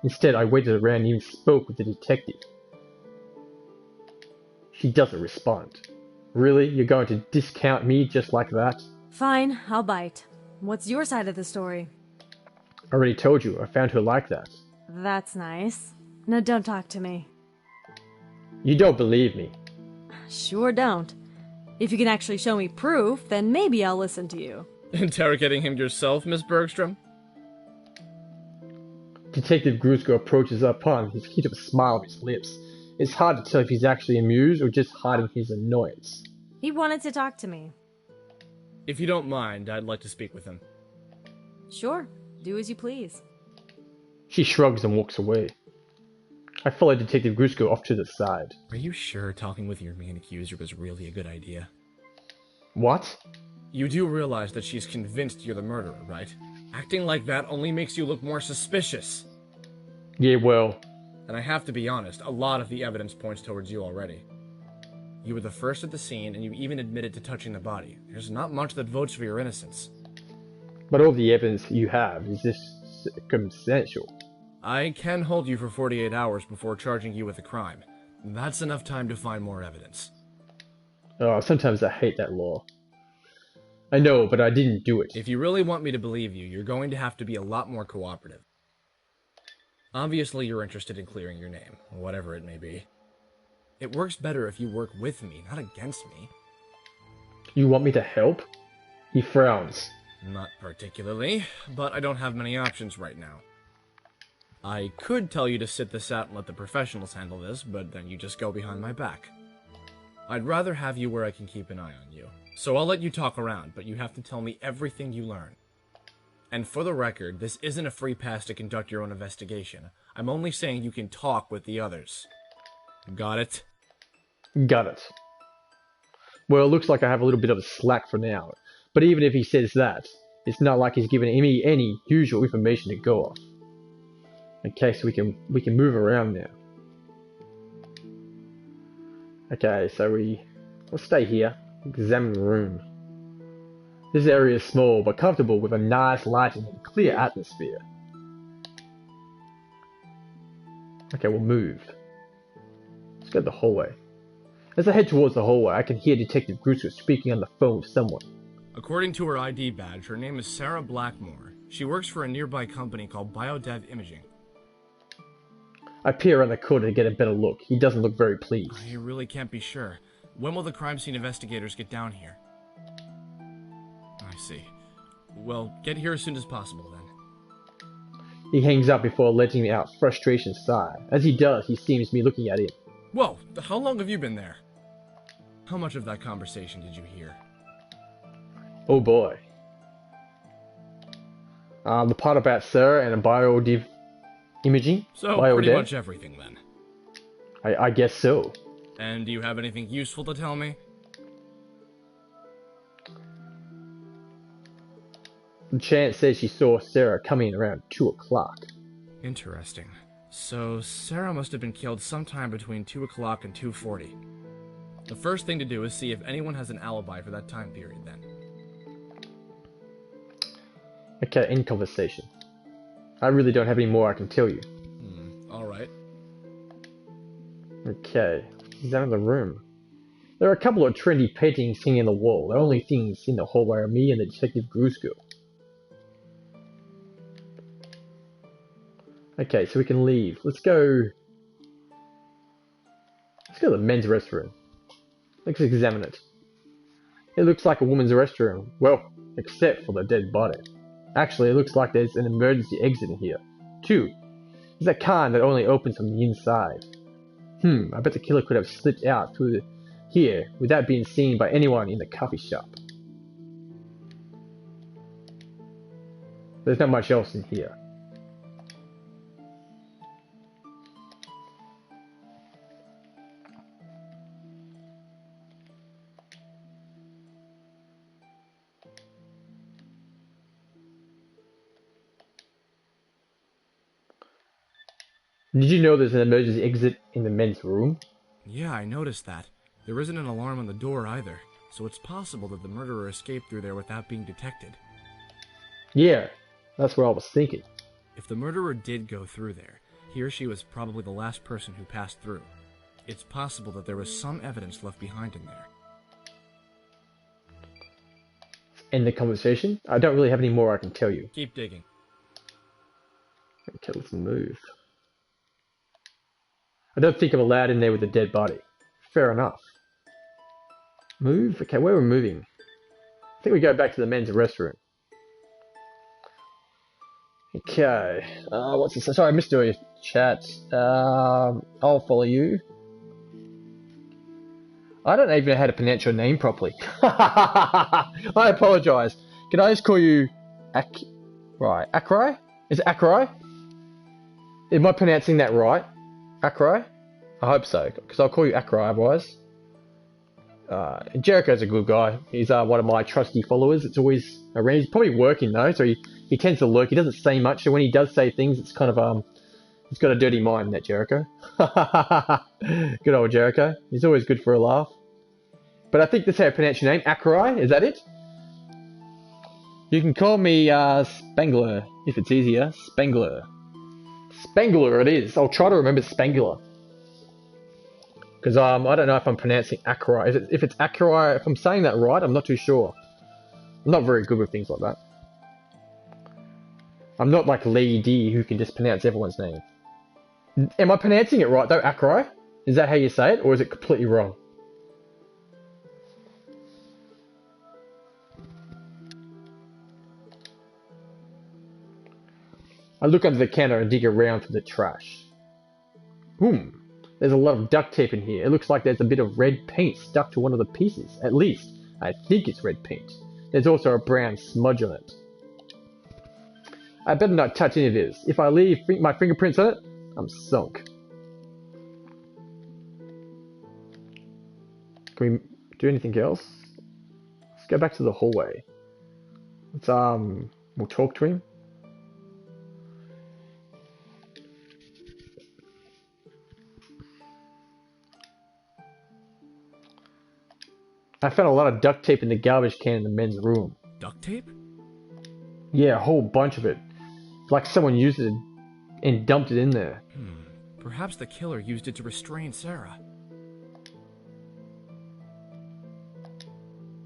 Instead, I waited around and even spoke with the detective. She doesn't respond. Really? You're going to discount me just like that? Fine, I'll bite. What's your side of the story? I already told you, I found her like that. That's nice. Now don't talk to me. You don't believe me. Sure don't. If you can actually show me proof, then maybe I'll listen to you. Interrogating him yourself, Miss Bergstrom? Detective Grusko approaches upon his hint of a smile on his lips. It's hard to tell if he's actually amused or just hiding his annoyance. He wanted to talk to me. If you don't mind, I'd like to speak with him. Sure, do as you please. She shrugs and walks away. I follow Detective Grusko off to the side. Are you sure talking with your main accuser was really a good idea? What? You do realize that she's convinced you're the murderer, right? Acting like that only makes you look more suspicious. Yeah, well... And I have to be honest, a lot of the evidence points towards you already. You were the first at the scene, and you even admitted to touching the body. There's not much that votes for your innocence. But all the evidence you have is just circumstantial. I can hold you for 48 hours before charging you with a crime. That's enough time to find more evidence. Oh, sometimes I hate that law. I know, but I didn't do it. If you really want me to believe you, you're going to have to be a lot more cooperative. Obviously, you're interested in clearing your name, whatever it may be. It works better if you work with me, not against me. You want me to help? He frowns. Not particularly, but I don't have many options right now. I could tell you to sit this out and let the professionals handle this, but then you just go behind my back. I'd rather have you where I can keep an eye on you. So I'll let you talk around, but you have to tell me everything you learn. And for the record, this isn't a free pass to conduct your own investigation. I'm only saying you can talk with the others. Got it? Got it. Well, it looks like I have a little bit of a slack for now. But even if he says that, it's not like he's given me any usual information to go off. Okay, so we can move around now. Okay, so we'll stay here. Examine the room. This area is small but comfortable with a nice lighting and clear atmosphere. Okay, we'll move. Let's go to the hallway. As I head towards the hallway, I can hear Detective Grusko speaking on the phone with someone. According to her ID badge, her name is Sarah Blackmore. She works for a nearby company called Biodev Imaging. I peer around the corner to get a better look. He doesn't look very pleased. I really can't be sure. When will the crime scene investigators get down here? I see. Well, get here as soon as possible, then. He hangs up before letting out frustration sigh. As he does, he sees me looking at him. Whoa, how long have you been there? How much of that conversation did you hear? Oh boy. The part about Sarah and a biodev imaging? So, Biodev? pretty much everything, then. I guess so. And do you have anything useful to tell me? The chant says she saw Sarah coming around 2 o'clock. Interesting. So, Sarah must have been killed sometime between 2 o'clock and 2:40. The first thing to do is see if anyone has an alibi for that time period, then. Okay, end conversation. I really don't have any more I can tell you. Alright. Okay, examine the room. There are a couple of trendy paintings hanging on the wall. The only things in the hallway are me and the Detective Grusko. Okay, so we can leave. Let's go to the men's restroom. Let's examine it. It looks like a woman's restroom. Well, except for the dead body. Actually, it looks like there's an emergency exit in here. 2. It's that kind that only opens from the inside. I bet the killer could have slipped out through here without being seen by anyone in the coffee shop. There's not much else in here. Did you know there's an emergency exit in the men's room? Yeah, I noticed that. There isn't an alarm on the door either, so it's possible that the murderer escaped through there without being detected. Yeah, that's what I was thinking. If the murderer did go through there, he or she was probably the last person who passed through. It's possible that there was some evidence left behind in there. End the conversation. I don't really have any more I can tell you. Keep digging. Okay, let's move. I don't think I'm allowed in there with a dead body. Fair enough. Move? Okay, where are we moving? I think we go back to the men's restroom. Okay. What's this? Sorry, I missed your chat. I'll follow you. I don't even know how to pronounce your name properly. I apologise. Can I just call you Right. Akrai? Is it Akrai? Am I pronouncing that right? Akrai? I hope so, because I'll call you Akrai otherwise. Jericho's a good guy. He's one of my trusty followers. It's always around. He's probably working though, so he tends to lurk. He doesn't say much, so when he does say things, it's kind of he's got a dirty mind, that Jericho. Good old Jericho. He's always good for a laugh. But I think that's how you pronounce your name, Akrai. Is that it? You can call me Spangler if it's easier. Spangler. Spangler it is. I'll try to remember Spangler. Because I don't know if I'm pronouncing Akrai. If it's Akrai, if I'm saying that right, I'm not too sure. I'm not very good with things like that. I'm not like Lady who can just pronounce everyone's name. Am I pronouncing it right though, Akrai? Is that how you say it, or is it completely wrong? I look under the counter and dig around for the trash. There's a lot of duct tape in here. It looks like there's a bit of red paint stuck to one of the pieces. At least, I think it's red paint. There's also a brown smudge on it. I better not touch any of this. If I leave my fingerprints on it, I'm sunk. Can we do anything else? Let's go back to the hallway. Let's we'll talk to him. I found a lot of duct tape in the garbage can in the men's room. Duct tape? Yeah, a whole bunch of it. It's like someone used it and dumped it in there. Perhaps the killer used it to restrain Sarah.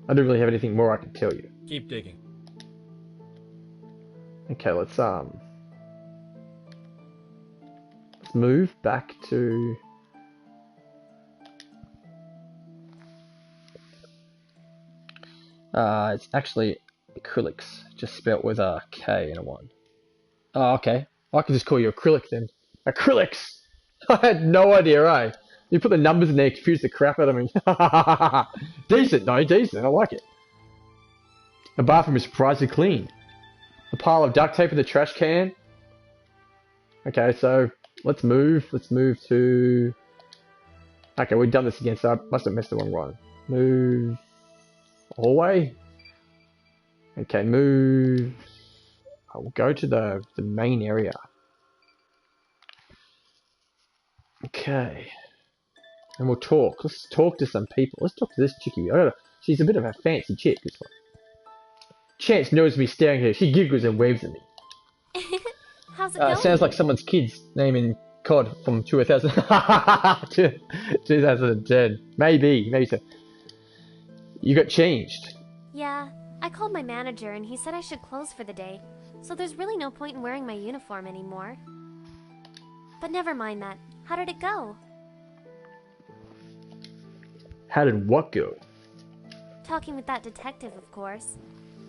I don't really have anything more I can tell you. Keep digging. Okay, let's move back to it's actually acrylics, just spelt with a K and a 1. Oh, okay. I can just call you acrylic then. Acrylics! I had no idea, eh? You put the numbers in there, confuse the crap out of me. Decent, no, decent, I like it. The bathroom is surprisingly clean. A pile of duct tape in the trash can. Okay, so let's move to... Okay, we've done this again, so I must have missed the wrong one. Move... hallway? Okay, move... I will go to the main area. Okay. And we'll talk. Let's talk to some people. Let's talk to this chickie. She's a bit of a fancy chick, this one. Chance knows me staring at her. She giggles and waves at me. How's it going? Sounds like someone's kid's name in COD from 2010. Maybe so. You got changed. Yeah, I called my manager and he said I should close for the day, so there's really no point in wearing my uniform anymore. But never mind that. How did it go? How did what go? Talking with that detective, of course.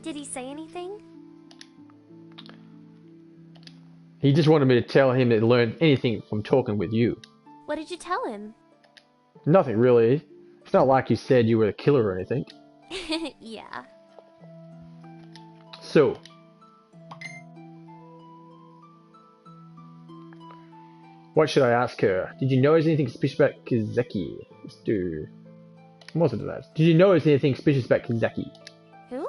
Did he say anything? He just wanted me to tell him to learn anything from talking with you. What did you tell him? Nothing really. It's not like you said you were a killer or anything. Yeah. So, what should I ask her? Did you notice anything suspicious about Kizeki? Let's do... What was it that? Did you notice anything suspicious about Kizeki? Who?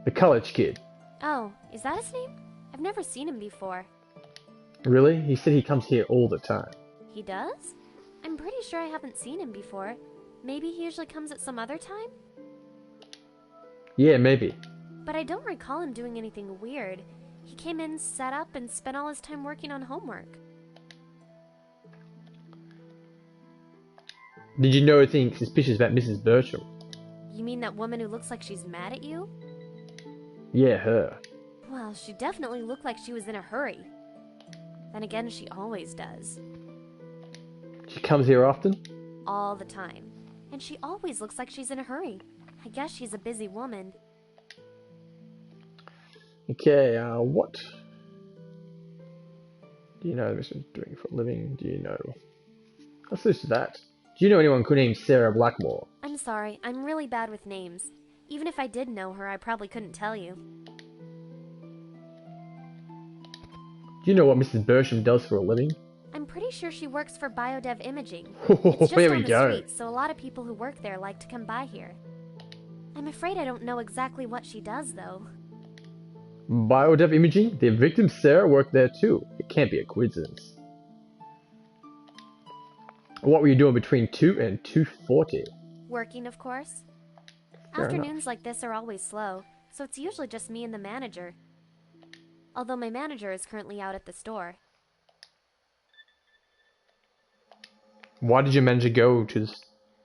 The college kid. Oh, is that his name? I've never seen him before. Really? He said he comes here all the time. He does? I'm pretty sure I haven't seen him before. Maybe he usually comes at some other time? Yeah, maybe. But I don't recall him doing anything weird. He came in, set up, and spent all his time working on homework. Did you know anything suspicious about Mrs. Bertram? You mean that woman who looks like she's mad at you? Yeah, her. Well, she definitely looked like she was in a hurry. Then again, she always does. She comes here often? All the time. And she always looks like she's in a hurry. I guess she's a busy woman. Okay, what do you know Mr. doing for a living? Do you know? Let's listen to that. Do you know anyone named Sarah Blackmore? I'm sorry, I'm really bad with names. Even if I did know her, I probably couldn't tell you. Do you know what Mrs. Bertram does for a living? I'm pretty sure she works for Biodev Imaging. Oh, It's just there on we the go. street, so a lot of people who work there like to come by here. I'm afraid I don't know exactly what she does, though. Biodev Imaging? The victim Sarah worked there too. It can't be a coincidence. What were you doing between 2 and 2:40? Working, of course. Fair Afternoons like this are always slow, so it's usually just me and the manager. Although my manager is currently out at the store. Why did your manager go to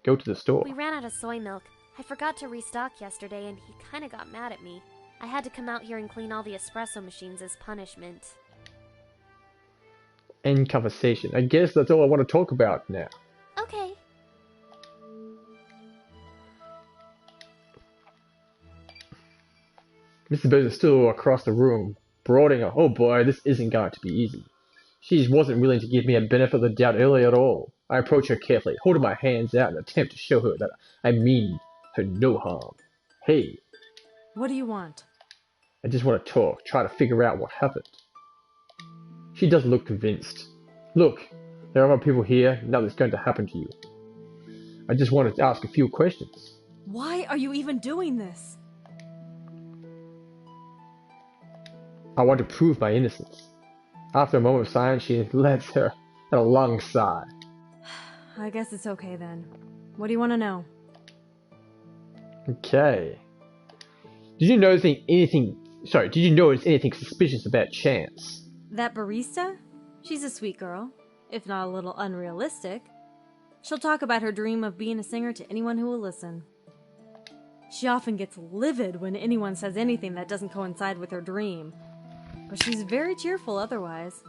the store? We ran out of soy milk. I forgot to restock yesterday and he kinda got mad at me. I had to come out here and clean all the espresso machines as punishment. End conversation. I guess that's all I want to talk about now. Okay. Mrs. Bird is still across the room, brooding. Oh boy, this isn't going to be easy. She wasn't willing to give me a benefit of the doubt earlier at all. I approach her carefully, holding my hands out in an attempt to show her that I mean her no harm. Hey, What do you want? I just want to talk, try to figure out what happened. She doesn't look convinced. Look, there are other people here, nothing's going to happen to you. I just wanted to ask a few questions. Why are you even doing this? I want to prove my innocence. After a moment of silence, she lets her a long sigh. I guess it's okay then. What do you want to know? Okay. Did you notice anything suspicious about Chance? That barista? She's a sweet girl, if not a little unrealistic. She'll talk about her dream of being a singer to anyone who will listen. She often gets livid when anyone says anything that doesn't coincide with her dream, but she's very cheerful otherwise.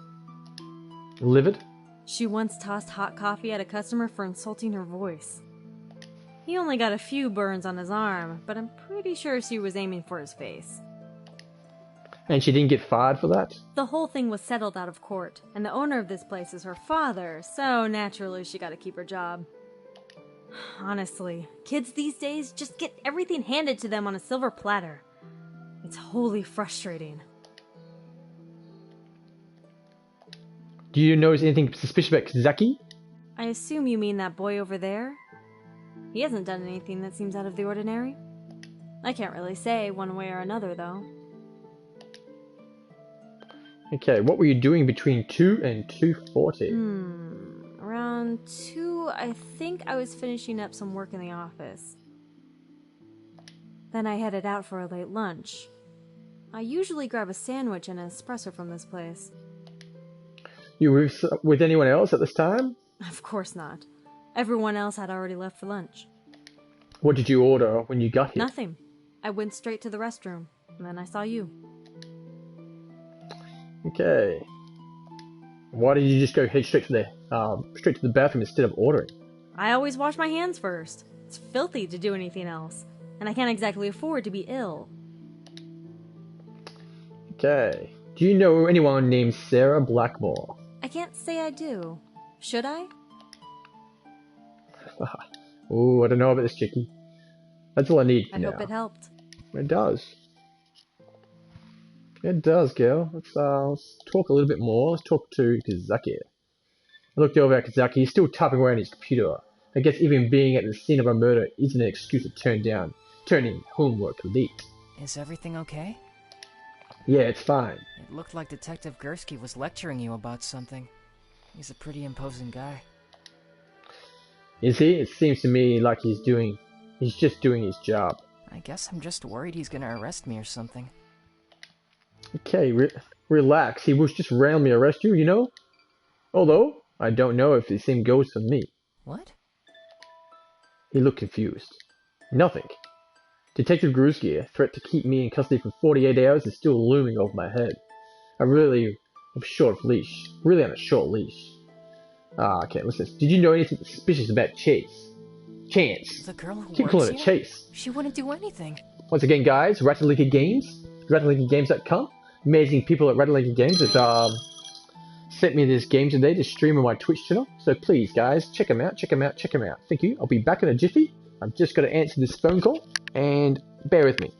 Livid? She once tossed hot coffee at a customer for insulting her voice. He only got a few burns on his arm, but I'm pretty sure she was aiming for his face. And she didn't get fired for that? The whole thing was settled out of court, and the owner of this place is her father, so naturally she got to keep her job. Honestly, kids these days just get everything handed to them on a silver platter. It's wholly frustrating. Do you notice anything suspicious about Kazaki? I assume you mean that boy over there? He hasn't done anything that seems out of the ordinary. I can't really say one way or another, though. Okay, what were you doing between 2 and 2:40? Around 2, I think I was finishing up some work in the office. Then I headed out for a late lunch. I usually grab a sandwich and an espresso from this place. You were with anyone else at this time? Of course not. Everyone else had already left for lunch. What did you order when you got here? Nothing. I went straight to the restroom, and then I saw you. Okay. Why did you just go head straight to the bathroom instead of ordering? I always wash my hands first. It's filthy to do anything else, and I can't exactly afford to be ill. Okay. Do you know anyone named Sarah Blackmore? I can't say I do. Should I? Oh, I don't know about this chickie. That's all I need for I now. hope it helped. It does. It does, girl. Let's talk a little bit more. Let's talk to Kazaki. I looked over at Kazaki. He's still typing away on his computer. I guess even being at the scene of a murder isn't an excuse to turn in homework late. Is everything okay? Yeah, it's fine. It looked like Detective Gursky was lecturing you about something. He's a pretty imposing guy. Is he? It seems to me like he's just doing his job. I guess I'm just worried he's gonna arrest me or something. Okay, relax. He was just randomly arrest you, you know? Although, I don't know if the same goes for me. What? He looked confused. Nothing. Detective Gruski's threat to keep me in custody for 48 hours is still looming over my head. I'm really on a short leash. Okay, listen. Did you know anything suspicious about Chance? The girl who Keep works calling it here? Chase. She wouldn't do anything. Once again, guys, Ratalaika Games, RatalaikaGames.com. Amazing people at Ratalaika Games have sent me this game today to stream on my Twitch channel. So please, guys, check them out. Thank you. I'll be back in a jiffy. I'm just going to answer this phone call, and bear with me.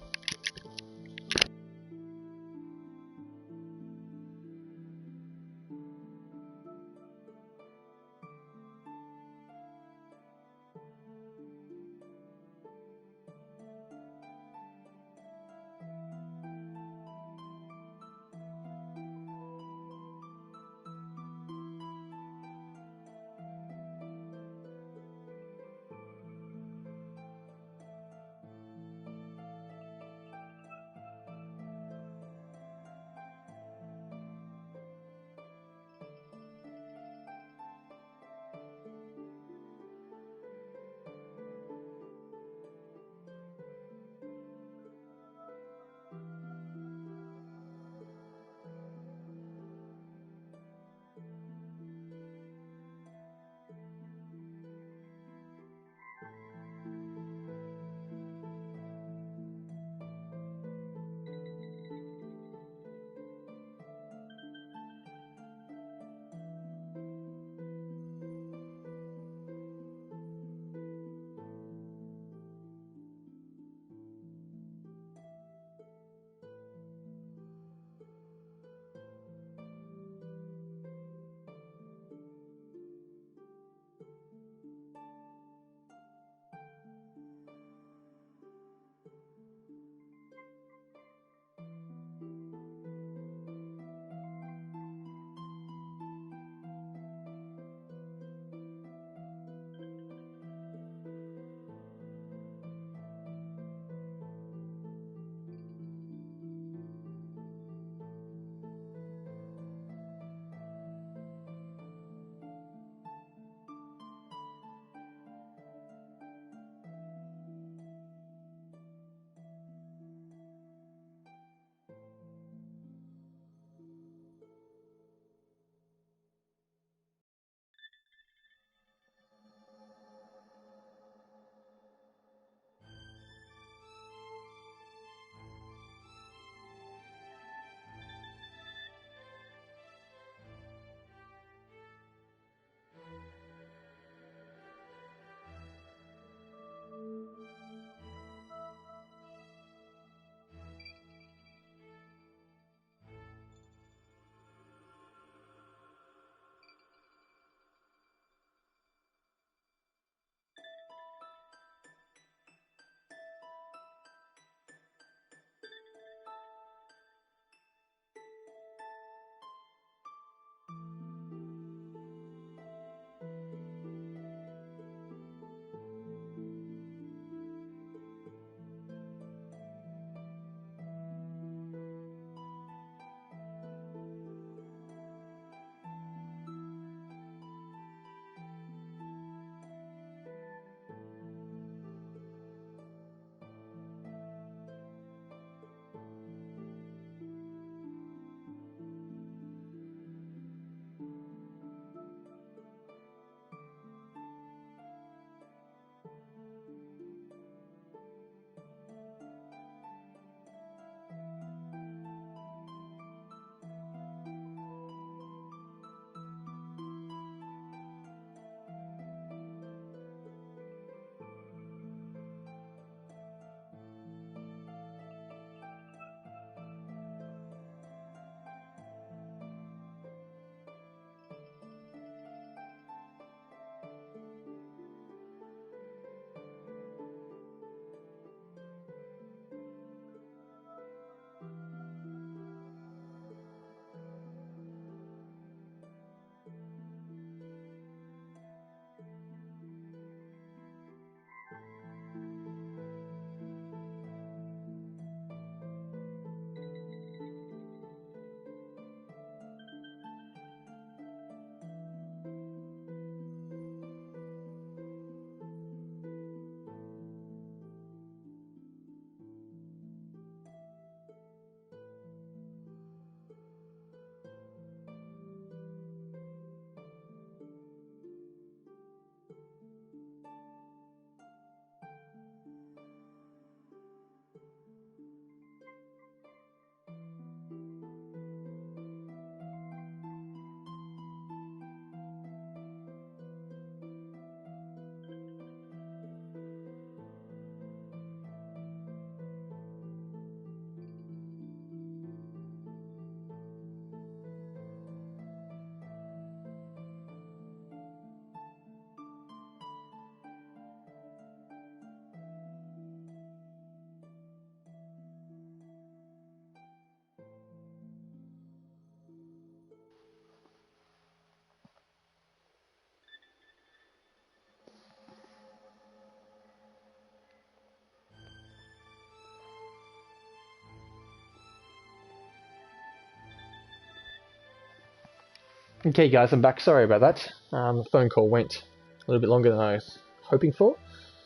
Okay guys, I'm back. Sorry about that. The phone call went a little bit longer than I was hoping for.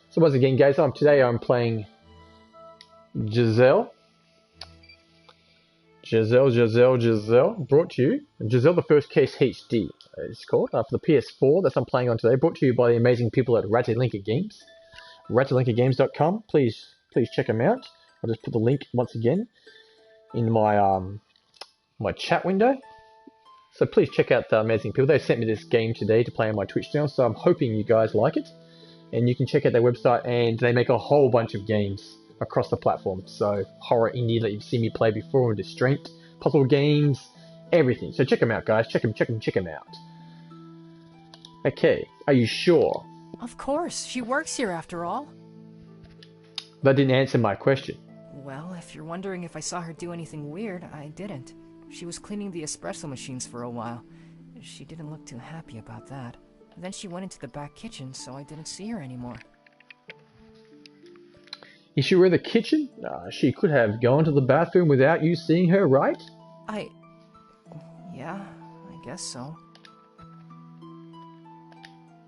So once again guys, today I'm playing Giselle. Brought to you. Giselle the First Case HD, it's called, for the PS4 that I'm playing on today. Brought to you by the amazing people at Ratalaika Games. Ratalaikagames.com. Please check them out. I'll just put the link once again in my my chat window. So please check out the amazing people. They sent me this game today to play on my Twitch channel, so I'm hoping you guys like it. And you can check out their website, and they make a whole bunch of games across the platform. So horror, indie that you've seen me play before, restraint, puzzle games, everything. So check them out, guys. Check them out. Okay, are you sure? Of course, she works here after all. That didn't answer my question. Well, if you're wondering if I saw her do anything weird, I didn't. She was cleaning the espresso machines for a while. She didn't look too happy about that. Then she went into the back kitchen, so I didn't see her anymore. Is she in the kitchen? She could have gone to the bathroom without you seeing her, right? Yeah, I guess so.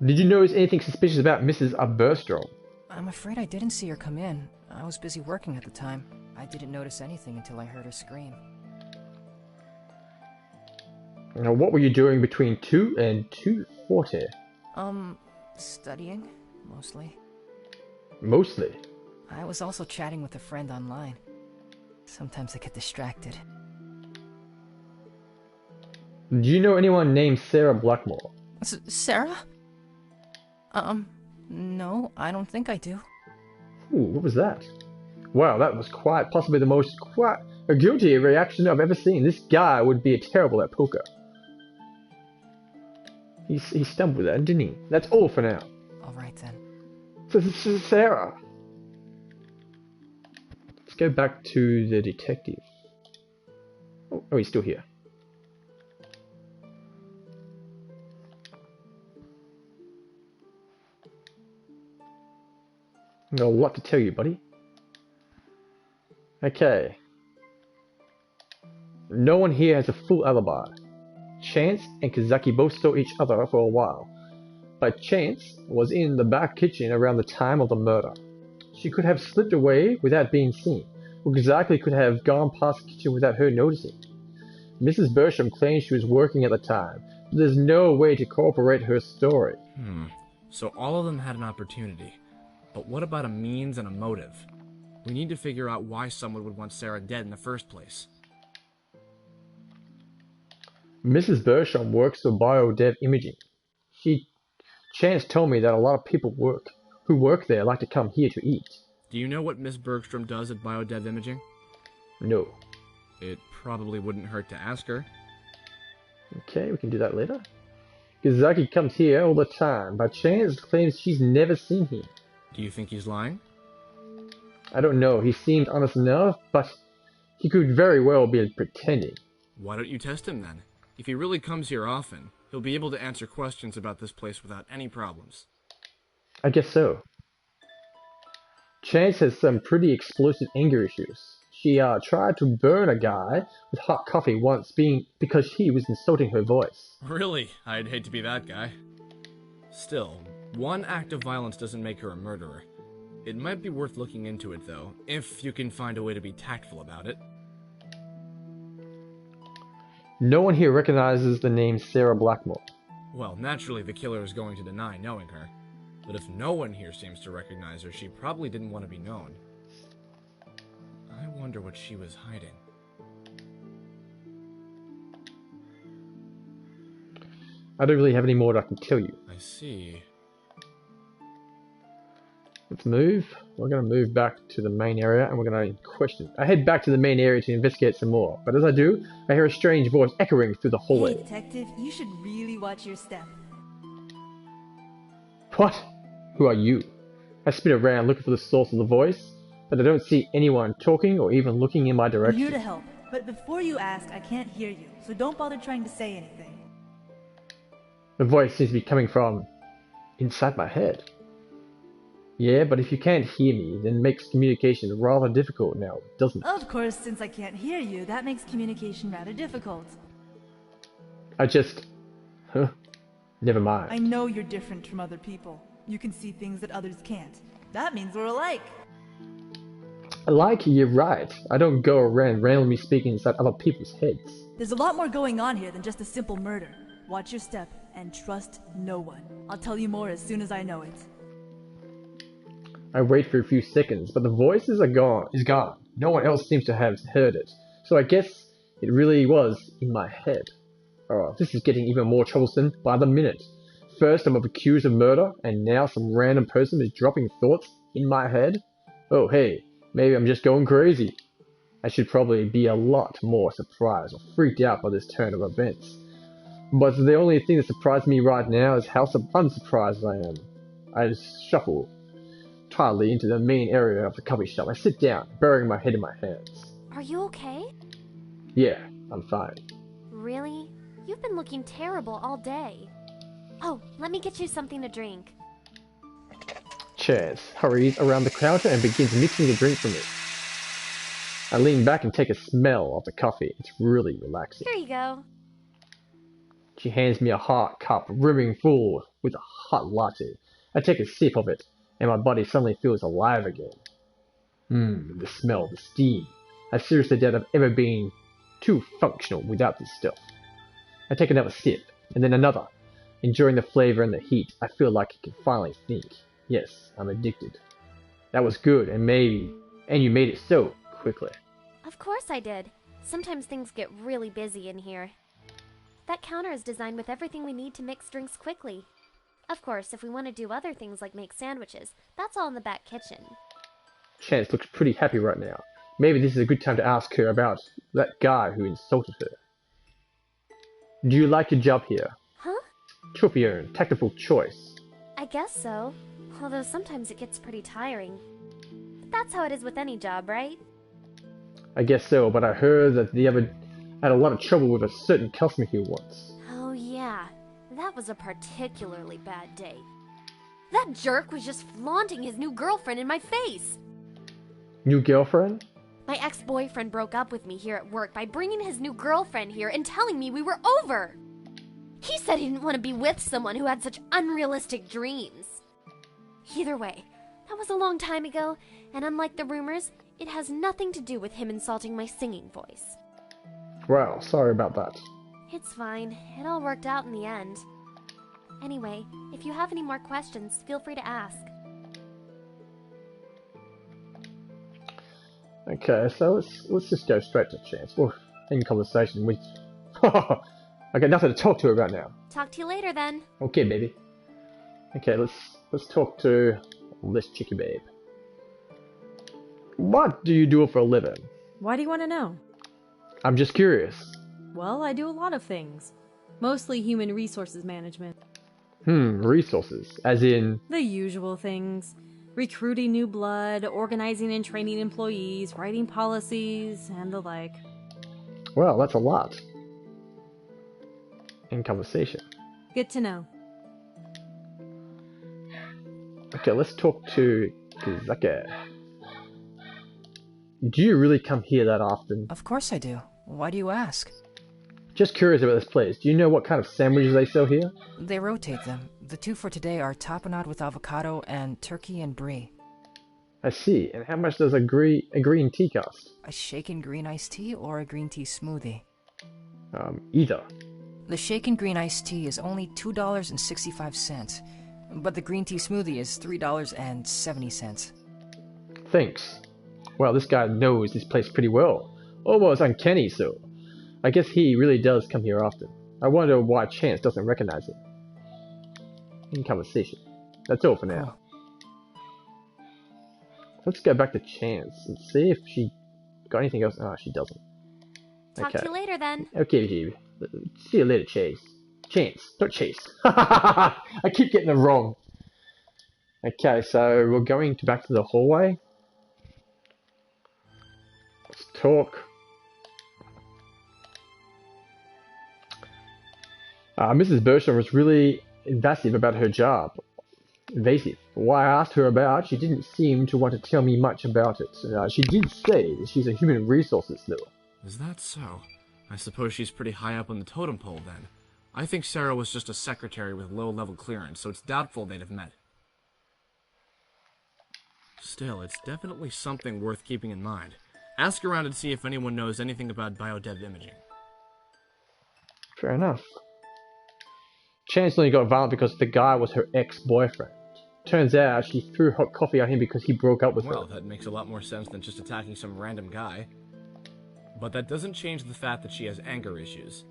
Did you notice anything suspicious about Mrs. Berstrom? I'm afraid I didn't see her come in. I was busy working at the time. I didn't notice anything until I heard her scream. Now, what were you doing between 2 and 2:40? Studying, mostly. Mostly? I was also chatting with a friend online. Sometimes I get distracted. Do you know anyone named Sarah Blackmore? Sarah? No, I don't think I do. Ooh, what was that? Wow, that was quite possibly the most guilty reaction I've ever seen. This guy would be terrible at poker. He stumbled with that, didn't he? That's all for now. Alright then. So this is Sarah. Let's go back to the detective. Oh, he's still here. I've got a lot to tell you, buddy. Okay. No one here has a full alibi. Chance and Kazaki both saw each other for a while, but Chance was in the back kitchen around the time of the murder. She could have slipped away without being seen, or Kazaki could have gone past the kitchen without her noticing. Mrs. Bertram claims she was working at the time, but there's no way to corroborate her story. So all of them had an opportunity. But what about a means and a motive? We need to figure out why someone would want Sarah dead in the first place. Mrs. Bertram works for BioDev Imaging. Chance told me that a lot of people who work there like to come here to eat. Do you know what Miss Bergstrom does at BioDev Imaging? No. It probably wouldn't hurt to ask her. Okay, we can do that later. Kazaki comes here all the time, but Chance claims she's never seen him. Do you think he's lying? I don't know. He seemed honest enough, but he could very well be pretending. Why don't you test him then? If he really comes here often, he'll be able to answer questions about this place without any problems. I guess so. Chance has some pretty explosive anger issues. She tried to burn a guy with hot coffee once because he was insulting her voice. Really? I'd hate to be that guy. Still, one act of violence doesn't make her a murderer. It might be worth looking into it, though, if you can find a way to be tactful about it. No one here recognizes the name Sarah Blackmore. Well, naturally the killer is going to deny knowing her. But if no one here seems to recognize her, she probably didn't want to be known. I wonder what she was hiding. I don't really have any more that I can tell you. I see. Let's move. We're going to move back to the main area and we're going to question. I head back to the main area to investigate some more, but as I do, I hear a strange voice echoing through the hallway. Hey, detective, you should really watch your step. What? Who are you? I spin around looking for the source of the voice, but I don't see anyone talking or even looking in my I'm direction. here to help, but before you ask, I can't hear you, so don't bother trying to say anything. The voice seems to be coming from inside my head. Yeah, but if you can't hear me, then it makes communication rather difficult now, doesn't it? Of course, since I can't hear you, that makes communication rather difficult. I just Huh? Never mind. I know you're different from other people. You can see things that others can't. That means we're alike. Like, you're right. I don't go around randomly speaking inside other people's heads. There's a lot more going on here than just a simple murder. Watch your step and trust no one. I'll tell you more as soon as I know it. I wait for a few seconds, but the voices are gone. Is gone. No one else seems to have heard it. So I guess it really was in my head. Oh, this is getting even more troublesome by the minute. First I'm accused of murder, and now some random person is dropping thoughts in my head? Oh hey, maybe I'm just going crazy. I should probably be a lot more surprised or freaked out by this turn of events. But the only thing that surprised me right now is how unsurprised I am. I just shuffle tightly into the main area of the coffee shop. I sit down, burying my head in my hands. Are you okay? Yeah, I'm fine. Really? You've been looking terrible all day. Oh, let me get you something to drink. Chance hurries around the counter and begins mixing a drink for me. I lean back and take a smell of the coffee. It's really relaxing. Here you go. She hands me a hot cup brimming full with a hot latte. I take a sip of it, and my body suddenly feels alive again. The smell, the steam. I seriously doubt I've ever been too functional without this stuff. I take another sip, and then another. Enjoying the flavor and the heat, I feel like I can finally think. Yes, I'm addicted. That was good, and you made it so quickly. Of course I did. Sometimes things get really busy in here. That counter is designed with everything we need to mix drinks quickly. Of course, if we want to do other things like make sandwiches, that's all in the back kitchen. Chance looks pretty happy right now. Maybe this is a good time to ask her about that guy who insulted her. Do you like your job here? Huh? Choose your own tactful choice. I guess so. Although sometimes it gets pretty tiring. But that's how it is with any job, right? I guess so, but I heard that the other had a lot of trouble with a certain customer here once. Oh yeah, that was a particularly bad day. That jerk was just flaunting his new girlfriend in my face. New girlfriend? My ex-boyfriend broke up with me here at work by bringing his new girlfriend here and telling me we were over. He said he didn't want to be with someone who had such unrealistic dreams. Either way, that was a long time ago, and unlike the rumors, it has nothing to do with him insulting my singing voice. Well, sorry about that. It's fine. It all worked out in the end. Anyway, if you have any more questions, feel free to ask. Okay, so let's just go straight to Chance. Well, in conversation with... I got nothing to talk to her about now. Talk to you later then. Okay, baby. Okay, let's talk to this chickie babe. What do you do for a living? Why do you want to know? I'm just curious. Well, I do a lot of things. Mostly human resources management. Resources. As in... The usual things. Recruiting new blood, organizing and training employees, writing policies, and the like. Well, that's a lot. In conversation. Good to know. Okay, let's talk to Kizaka. Do you really come here that often? Of course I do. Why do you ask? Just curious about this place. Do you know what kind of sandwiches they sell here? They rotate them. The two for today are tapenade with avocado and turkey and brie. I see. And how much does a green tea cost? A shaken green iced tea or a green tea smoothie? Either. The shaken green iced tea is only $2.65, but the green tea smoothie is $3.70. Thanks. Well, this guy knows this place pretty well. Almost uncanny so. I guess he really does come here often. I wonder why Chance doesn't recognize him. In conversation. That's all for now. Let's go back to Chance and see if she got anything else. Oh, she doesn't. Talk to you later then. Okay, Steve. See you later, Chase. Chance, not Chase. I keep getting it wrong. Okay, so we're going back to the hallway. Let's talk. Mrs. Bersham was really invasive about her job. Evasive. Why I asked her about, she didn't seem to want to tell me much about it. She did say that she's a human resources though. Is that so? I suppose she's pretty high up on the totem pole then. I think Sarah was just a secretary with low-level clearance, so it's doubtful they'd have met. Still, it's definitely something worth keeping in mind. Ask around and see if anyone knows anything about biodev imaging. Fair enough. Chance only got violent because the guy was her ex-boyfriend. Turns out she threw hot coffee at him because he broke up with her. Well, that makes a lot more sense than just attacking some random guy. But that doesn't change the fact that she has anger issues.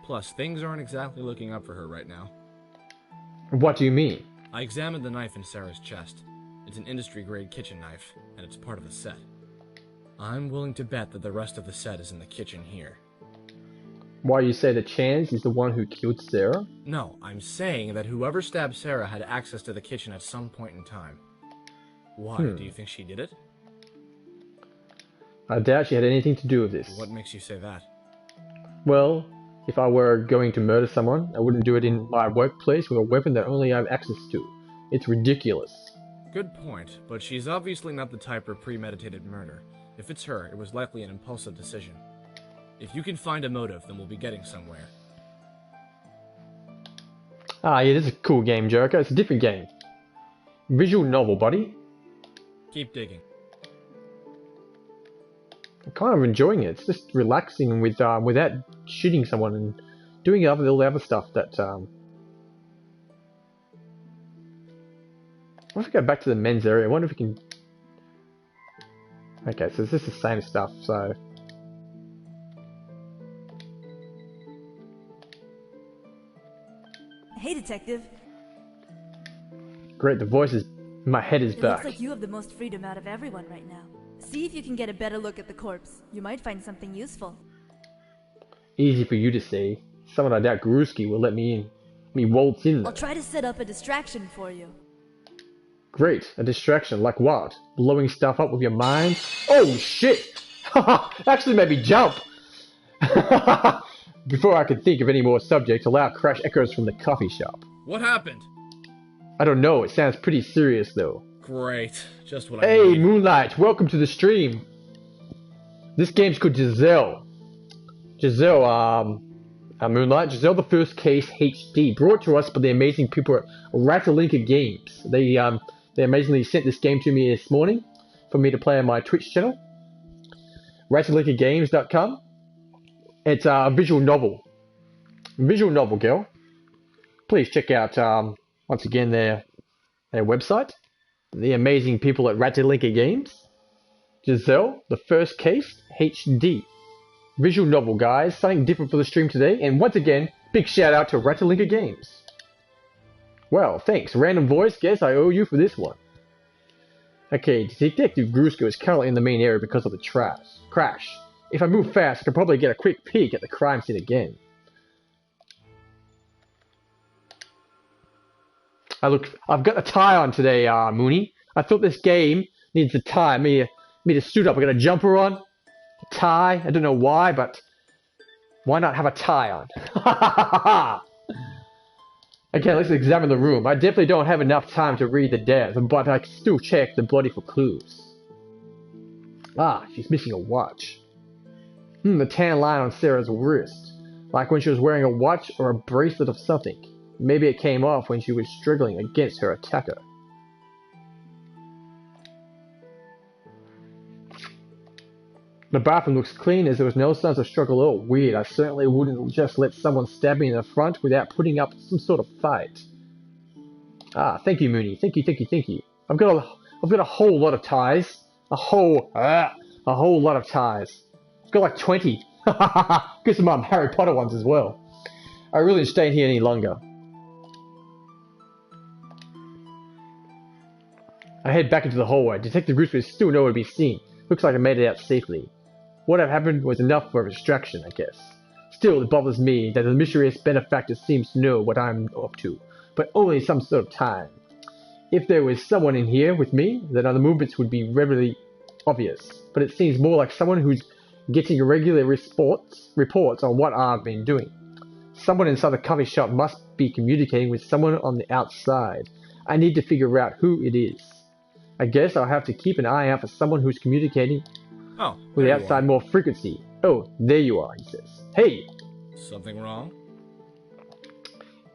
Plus, things aren't exactly looking up for her right now. What do you mean? I examined the knife in Sarah's chest. It's an industry-grade kitchen knife, and it's part of the set. I'm willing to bet that the rest of the set is in the kitchen here. Why you say that Chance is the one who killed Sarah? No, I'm saying that whoever stabbed Sarah had access to the kitchen at some point in time. Why? Do you think she did it? I doubt she had anything to do with this. What makes you say that? Well, if I were going to murder someone, I wouldn't do it in my workplace with a weapon that only I have access to. It's ridiculous. Good point, but she's obviously not the type for premeditated murder. If it's her, it was likely an impulsive decision. If you can find a motive, then we'll be getting somewhere. Ah, yeah, this is a cool game, Jericho. It's a different game. Visual novel, buddy. Keep digging. I'm kind of enjoying it. It's just relaxing without shooting someone and doing all the other stuff that... What if we go back to the men's area? I wonder if we can... Okay, so it's just the same stuff, so... Hey, Detective. Great, the voice is... My head is It back. looks like you have the most freedom out of everyone right now. See if you can get a better look at the corpse. You might find something useful. Easy for you to say. Someone I doubt Gruski will let me in. Me waltz in there. I'll try to set up a distraction for you. Great, a distraction, like what? Blowing stuff up with your mind? Oh shit! Actually made me jump! Before I could think of any more subjects, a loud crash echoes from the coffee shop. What happened? I don't know, it sounds pretty serious though. Great, just what I Hey, need. Moonlight, welcome to the stream. This game's called Giselle. Moonlight, Giselle the First Case HD, brought to us by the amazing people at Ratalaika Games. They amazingly sent this game to me this morning for me to play on my Twitch channel. Ratalaikagames.com. It's a visual novel. Visual novel, girl. Please check out, once again, their website. The amazing people at Ratalaika Games. Giselle, the First Case, HD. Visual novel, guys. Something different for the stream today. And once again, big shout out to Ratalaika Games. Well, thanks. Random voice, guess I owe you for this one. Okay, Detective Grusko is currently in the main area because of the crash. If I move fast, I can probably get a quick peek at the crime scene again. I've got a tie on today, Mooney. I thought this game needs a tie. Me to suit up. I got a jumper on, a tie. I don't know why, but why not have a tie on? Okay, let's examine the room. I definitely don't have enough time to read the death, but I can still check the body for clues. Ah, she's missing a watch. The tan line on Sarah's wrist. Like when she was wearing a watch or a bracelet of something. Maybe it came off when she was struggling against her attacker. The bathroom looks clean as there was no signs of struggle at all. Weird, I certainly wouldn't just let someone stab me in the front without putting up some sort of fight. Ah, thank you, Mooney. Thank you. I've got a whole lot of ties. A whole lot of ties. I've got like 20. Get some Harry Potter ones as well. I really didn't stay in here any longer. I head back into the hallway. Detective Grusko is still nowhere to be seen. Looks like I made it out safely. What had happened was enough for a distraction, I guess. Still, it bothers me that the mysterious benefactor seems to know what I'm up to, but only some sort of time. If there was someone in here with me, then the movements would be readily obvious, but it seems more like someone who's getting regular reports on what I've been doing. Someone inside the coffee shop must be communicating with someone on the outside. I need to figure out who it is. I guess I'll have to keep an eye out for someone who's communicating with the outside more frequency. Oh, there you are, he says. Hey! Something wrong?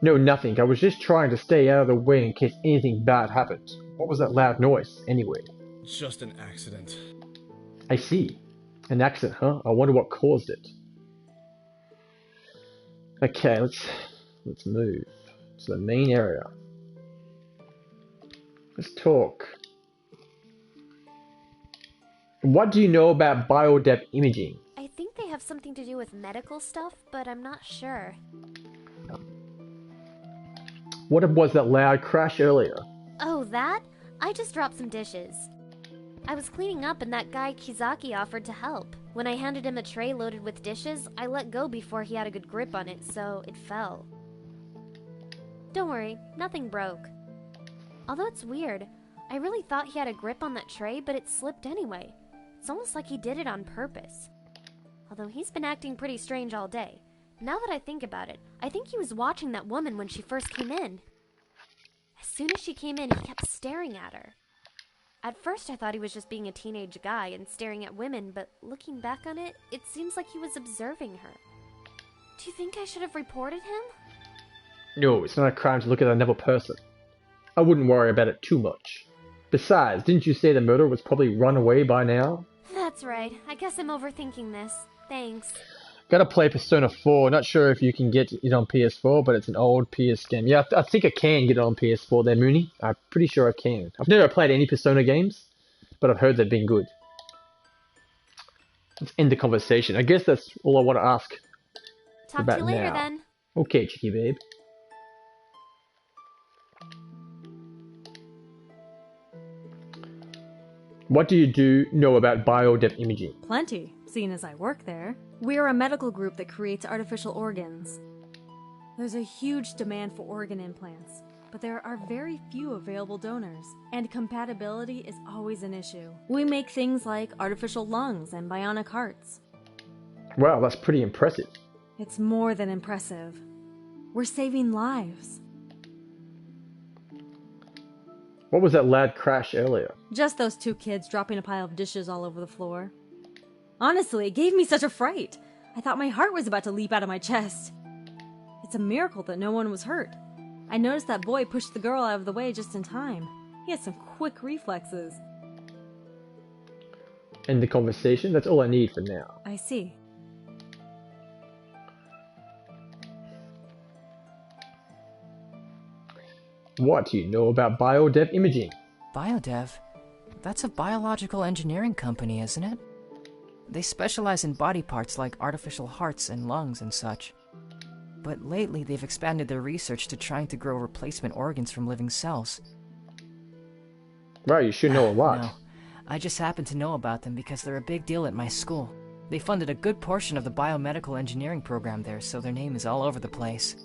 No, nothing. I was just trying to stay out of the way in case anything bad happened. What was that loud noise, anyway? Just an accident. I see. An accident, huh? I wonder what caused it. Okay, let's move to the main area. Let's talk. What do you know about biodepth imaging? I think they have something to do with medical stuff, but I'm not sure. What was that loud crash earlier? Oh, that? I just dropped some dishes. I was cleaning up and that guy Kizaki offered to help. When I handed him a tray loaded with dishes, I let go before he had a good grip on it, so it fell. Don't worry, nothing broke. Although it's weird, I really thought he had a grip on that tray, but it slipped anyway. It's almost like he did it on purpose. Although he's been acting pretty strange all day. Now that I think about it, I think he was watching that woman when she first came in. As soon as she came in, he kept staring at her. At first I thought he was just being a teenage guy and staring at women, but looking back on it, it seems like he was observing her. Do you think I should have reported him? No, it's not a crime to look at another person. I wouldn't worry about it too much. Besides, didn't you say the murderer was probably run away by now? That's right. I guess I'm overthinking this. Thanks. Gotta play Persona 4. Not sure if you can get it on PS4, but it's an old PS game. Yeah, I think I can get it on PS4 there, Mooney. I'm pretty sure I can. I've never played any Persona games, but I've heard they've been good. Let's end the conversation. I guess that's all I want to ask. Talk to you later now. then. Okay, Chicky babe. What do you know about biodepth imaging? Plenty, seeing as I work there. We're a medical group that creates artificial organs. There's a huge demand for organ implants, but there are very few available donors, and compatibility is always an issue. We make things like artificial lungs and bionic hearts. Wow, that's pretty impressive. It's more than impressive. We're saving lives. What was that loud crash earlier? Just those two kids dropping a pile of dishes all over the floor. Honestly, it gave me such a fright. I thought my heart was about to leap out of my chest. It's a miracle that no one was hurt. I noticed that boy pushed the girl out of the way just in time. He has some quick reflexes. End the conversation? That's all I need for now. I see. What do you know about biodepth imaging? Biodev? That's a biological engineering company, isn't it? They specialize in body parts like artificial hearts and lungs and such. But lately they've expanded their research to trying to grow replacement organs from living cells. Right, you should know a lot. No, I just happen to know about them because they're a big deal at my school. They funded a good portion of the biomedical engineering program there, so their name is all over the place.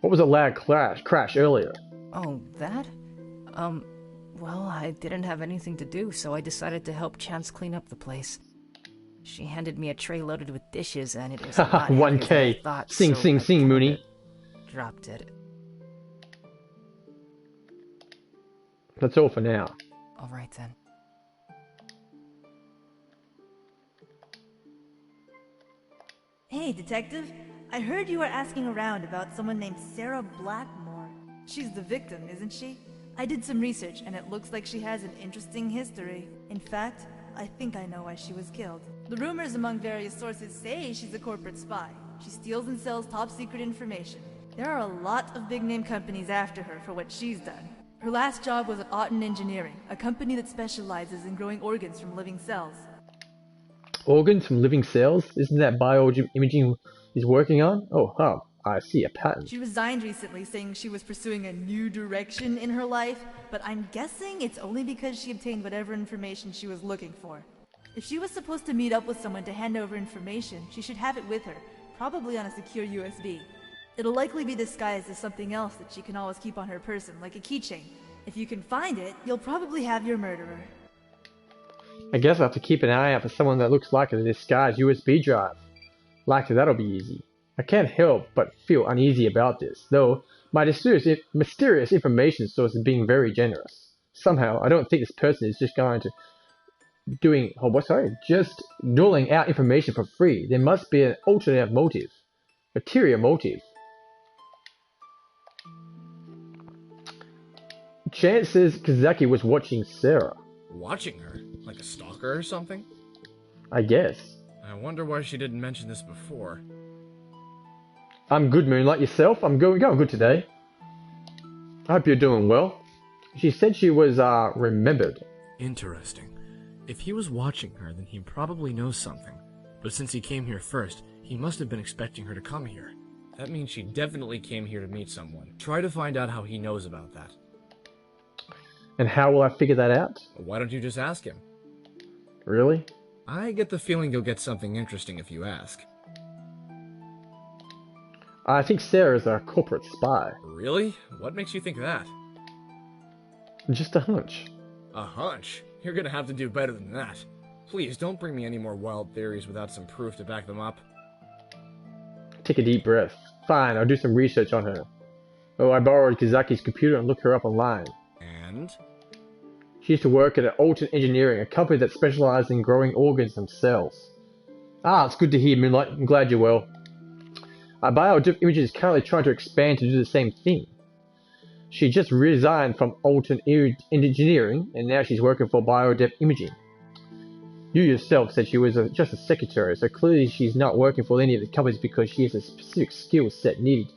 What was a loud crash earlier? Oh, that? Well, I didn't have anything to do, so I decided to help Chance clean up the place. She handed me a tray loaded with dishes, and it was a lot heavier than I 1K. thought, Sing, so sing, I sing, pulled Mooney. it, dropped it. That's all for now. All right then. Hey, detective. I heard you were asking around about someone named Sarah Blackmore. She's the victim, isn't she? I did some research, and it looks like she has an interesting history. In fact, I think I know why she was killed. The rumors among various sources say she's a corporate spy. She steals and sells top-secret information. There are a lot of big-name companies after her for what she's done. Her last job was at Auden Engineering, a company that specializes in growing organs from living cells. Organs from living cells? Isn't that bioimaging he's working on? Oh, I see a pattern. She resigned recently, saying she was pursuing a new direction in her life, but I'm guessing it's only because she obtained whatever information she was looking for. If she was supposed to meet up with someone to hand over information, she should have it with her, probably on a secure USB. It'll likely be disguised as something else that she can always keep on her person, like a keychain. If you can find it, you'll probably have your murderer. I guess I have to keep an eye out for someone that looks like a disguised USB drive. Likely that'll be easy. I can't help but feel uneasy about this, though my mysterious information source is being very generous. Somehow, I don't think this person is just going to just doling out information for free. There must be an alternative motive. Ulterior motive. Chances Kazaki was watching Sarah. Watching her? Like a stalker or something? I guess. I wonder why she didn't mention this before. I'm good, Moonlight. Yourself? I'm going good today. I hope you're doing well. She said she was, remembered. Interesting. If he was watching her, then he probably knows something. But since he came here first, he must have been expecting her to come here. That means she definitely came here to meet someone. Try to find out how he knows about that. And how will I figure that out? Why don't you just ask him? Really? I get the feeling you'll get something interesting if you ask. I think Sarah's a corporate spy. Really? What makes you think that? Just a hunch. A hunch? You're gonna have to do better than that. Please, don't bring me any more wild theories without some proof to back them up. Take a deep breath. Fine, I'll do some research on her. Oh, I borrowed Kazaki's computer and looked her up online. And? She used to work at Alton Engineering, a company that specializes in growing organs themselves. Ah, it's good to hear, Moonlight. I'm glad you're well. BioDiff Imaging is currently trying to expand to do the same thing. She just resigned from Alton Engineering, and now she's working for BioDiff Imaging. You yourself said she was just a secretary, so clearly she's not working for any of the companies because she has a specific skill set needed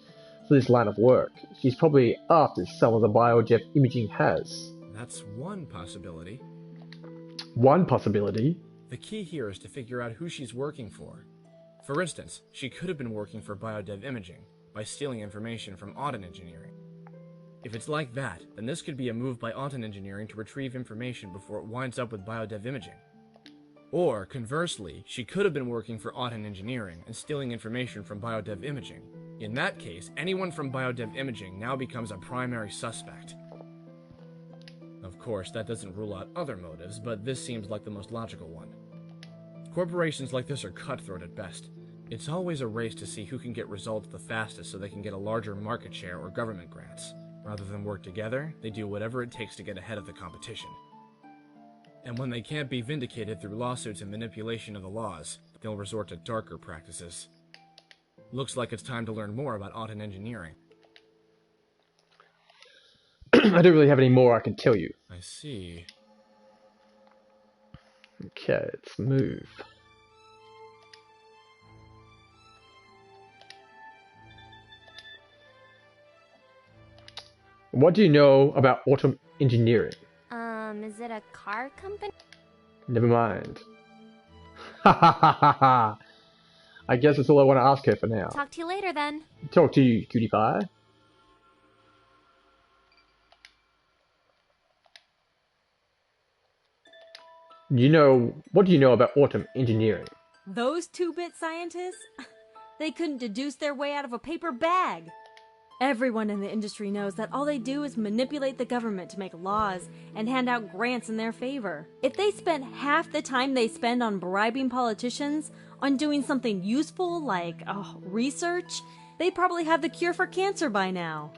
for this line of work. She's probably after some of the BioDiff Imaging has. That's one possibility. One possibility? The key here is to figure out who she's working for. For instance, she could have been working for BioDev Imaging by stealing information from Auden Engineering. If it's like that, then this could be a move by Auden Engineering to retrieve information before it winds up with BioDev Imaging. Or, conversely, she could have been working for Auden Engineering and stealing information from BioDev Imaging. In that case, anyone from BioDev Imaging now becomes a primary suspect. Of course, that doesn't rule out other motives, but this seems like the most logical one. Corporations like this are cutthroat at best. It's always a race to see who can get results the fastest so they can get a larger market share or government grants. Rather than work together, they do whatever it takes to get ahead of the competition. And when they can't be vindicated through lawsuits and manipulation of the laws, they'll resort to darker practices. Looks like it's time to learn more about Auden Engineering. I don't really have any more I can tell you. I see. Okay, let's move. What do you know about Autumn Engineering? Is it a car company? Never mind. Ha ha ha ha ha! I guess that's all I want to ask her for now. Talk to you later then. Talk to you, cutie pie. What do you know about Autumn Engineering? Those 2-bit scientists? They couldn't deduce their way out of a paper bag. Everyone in the industry knows that all they do is manipulate the government to make laws and hand out grants in their favor. If they spent half the time they spend on bribing politicians on doing something useful like research, they'd probably have the cure for cancer by now.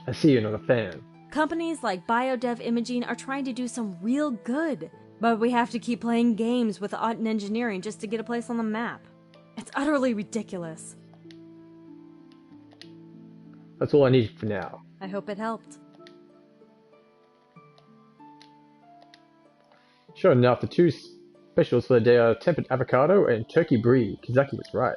I see you're not a fan. Companies like BioDev Imaging are trying to do some real good, but we have to keep playing games with Auden Engineering just to get a place on the map. It's utterly ridiculous. That's all I need for now. I hope it helped. Sure enough, the two specials for the day are tempered avocado and turkey brie. Kizaki was right.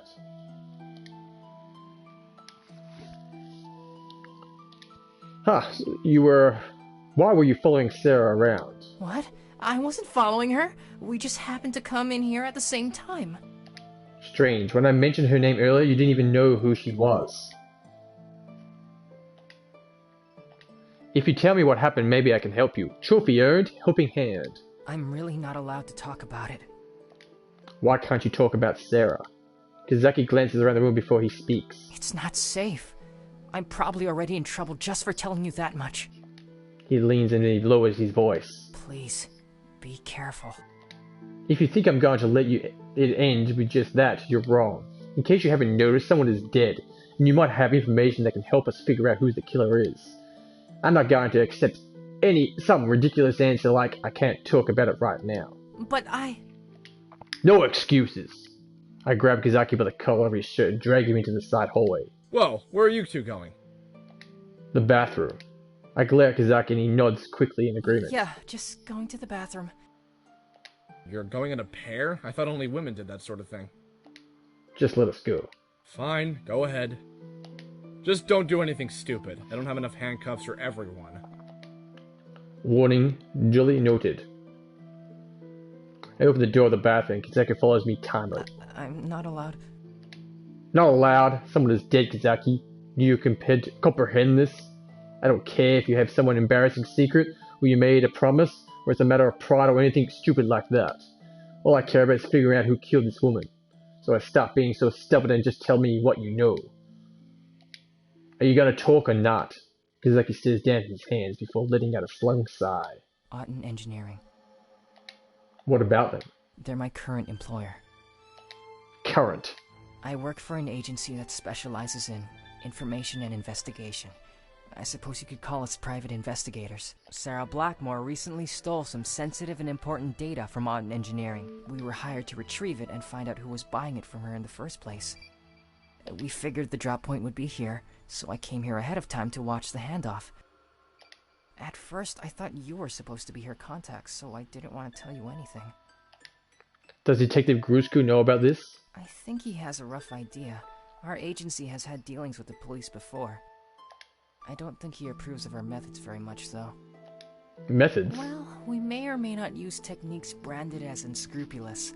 Why were you following Sarah around? What? I wasn't following her. We just happened to come in here at the same time. Strange. When I mentioned her name earlier, you didn't even know who she was. If you tell me what happened, maybe I can help you. Trophy earned, helping hand. I'm really not allowed to talk about it. Why can't you talk about Sarah? Kizaki glances around the room before he speaks. It's not safe. I'm probably already in trouble just for telling you that much. He leans in and he lowers his voice. Please, be careful. If you think I'm going to let it end with just that, you're wrong. In case you haven't noticed, someone is dead, and you might have information that can help us figure out who the killer is. I'm not going to accept some ridiculous answer like I can't talk about it right now. But No excuses. I grab Kazaki by the collar of his shirt and drag him into the side hallway. Whoa, where are you two going? The bathroom. I glare at Kazaki and he nods quickly in agreement. Yeah, just going to the bathroom. You're going in a pair? I thought only women did that sort of thing. Just let us go. Fine, go ahead. Just don't do anything stupid. I don't have enough handcuffs for everyone. Warning, duly noted. I open the door of the bathroom and Kazaki follows me timely. I'm not allowed. Not allowed. Someone is dead, Kazaki. Do you comprehend this? I don't care if you have someone embarrassing secret, or you made a promise, or it's a matter of pride or anything stupid like that. All I care about is figuring out who killed this woman. So I stop being so stubborn and just tell me what you know. Are you gonna talk or not? Kazaki stares down at his hands before letting out a slung sigh. Otten Engineering. What about them? They're my current employer. Current. I work for an agency that specializes in information and investigation. I suppose you could call us private investigators. Sarah Blackmore recently stole some sensitive and important data from Otten Engineering. We were hired to retrieve it and find out who was buying it from her in the first place. We figured the drop point would be here, so I came here ahead of time to watch the handoff. At first, I thought you were supposed to be her contact, so I didn't want to tell you anything. Does Detective Grusku know about this? I think he has a rough idea. Our agency has had dealings with the police before. I don't think he approves of our methods very much, though. Methods? Well, we may or may not use techniques branded as unscrupulous.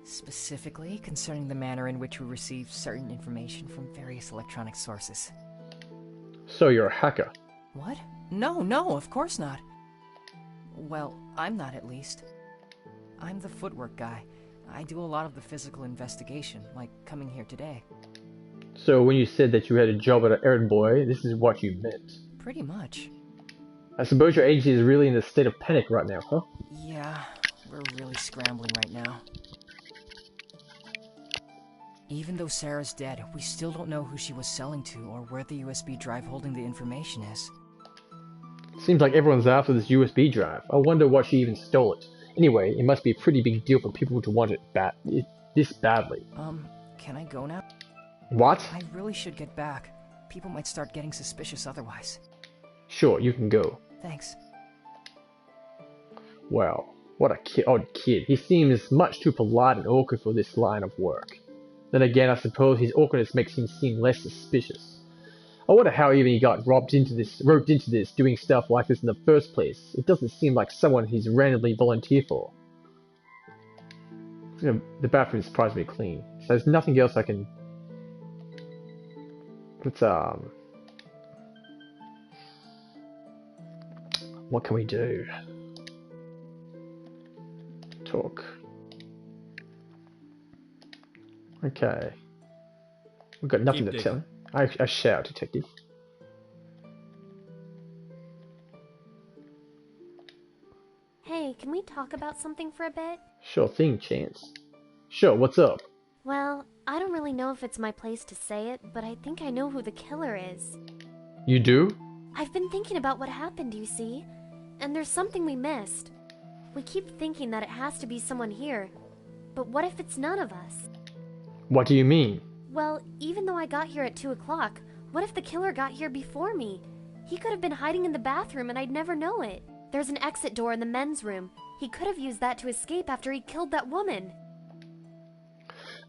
Specifically, concerning the manner in which we receive certain information from various electronic sources. So you're a hacker? What? No, of course not. Well, I'm not at least. I'm the footwork guy. I do a lot of the physical investigation, like coming here today. So when you said that you had a job at an errand boy, this is what you meant? Pretty much. I suppose your agency is really in a state of panic right now, huh? Yeah, we're really scrambling right now. Even though Sarah's dead, we still don't know who she was selling to or where the USB drive holding the information is. Seems like everyone's after this USB drive. I wonder why she even stole it. Anyway, it must be a pretty big deal for people to want it this badly. Can I go now? What? I really should get back. People might start getting suspicious otherwise. Sure, you can go. Thanks. Wow, what a odd kid. He seems much too polite and awkward for this line of work. Then again, I suppose his awkwardness makes him seem less suspicious. I wonder how even he got roped into this, doing stuff like this in the first place. It doesn't seem like someone he's randomly volunteered for. The bathroom is surprisingly clean, so there's nothing else I can... What can we do? Talk. Okay. We've got nothing to tell him. I shout, Detective. Hey, can we talk about something for a bit? Sure thing, Chance. Sure, what's up? Well, I don't really know if it's my place to say it, but I think I know who the killer is. You do? I've been thinking about what happened, you see, and there's something we missed. We keep thinking that it has to be someone here, but what if it's none of us? What do you mean? Well, even though I got here at 2 o'clock, what if the killer got here before me? He could have been hiding in the bathroom and I'd never know it. There's an exit door in the men's room. He could have used that to escape after he killed that woman.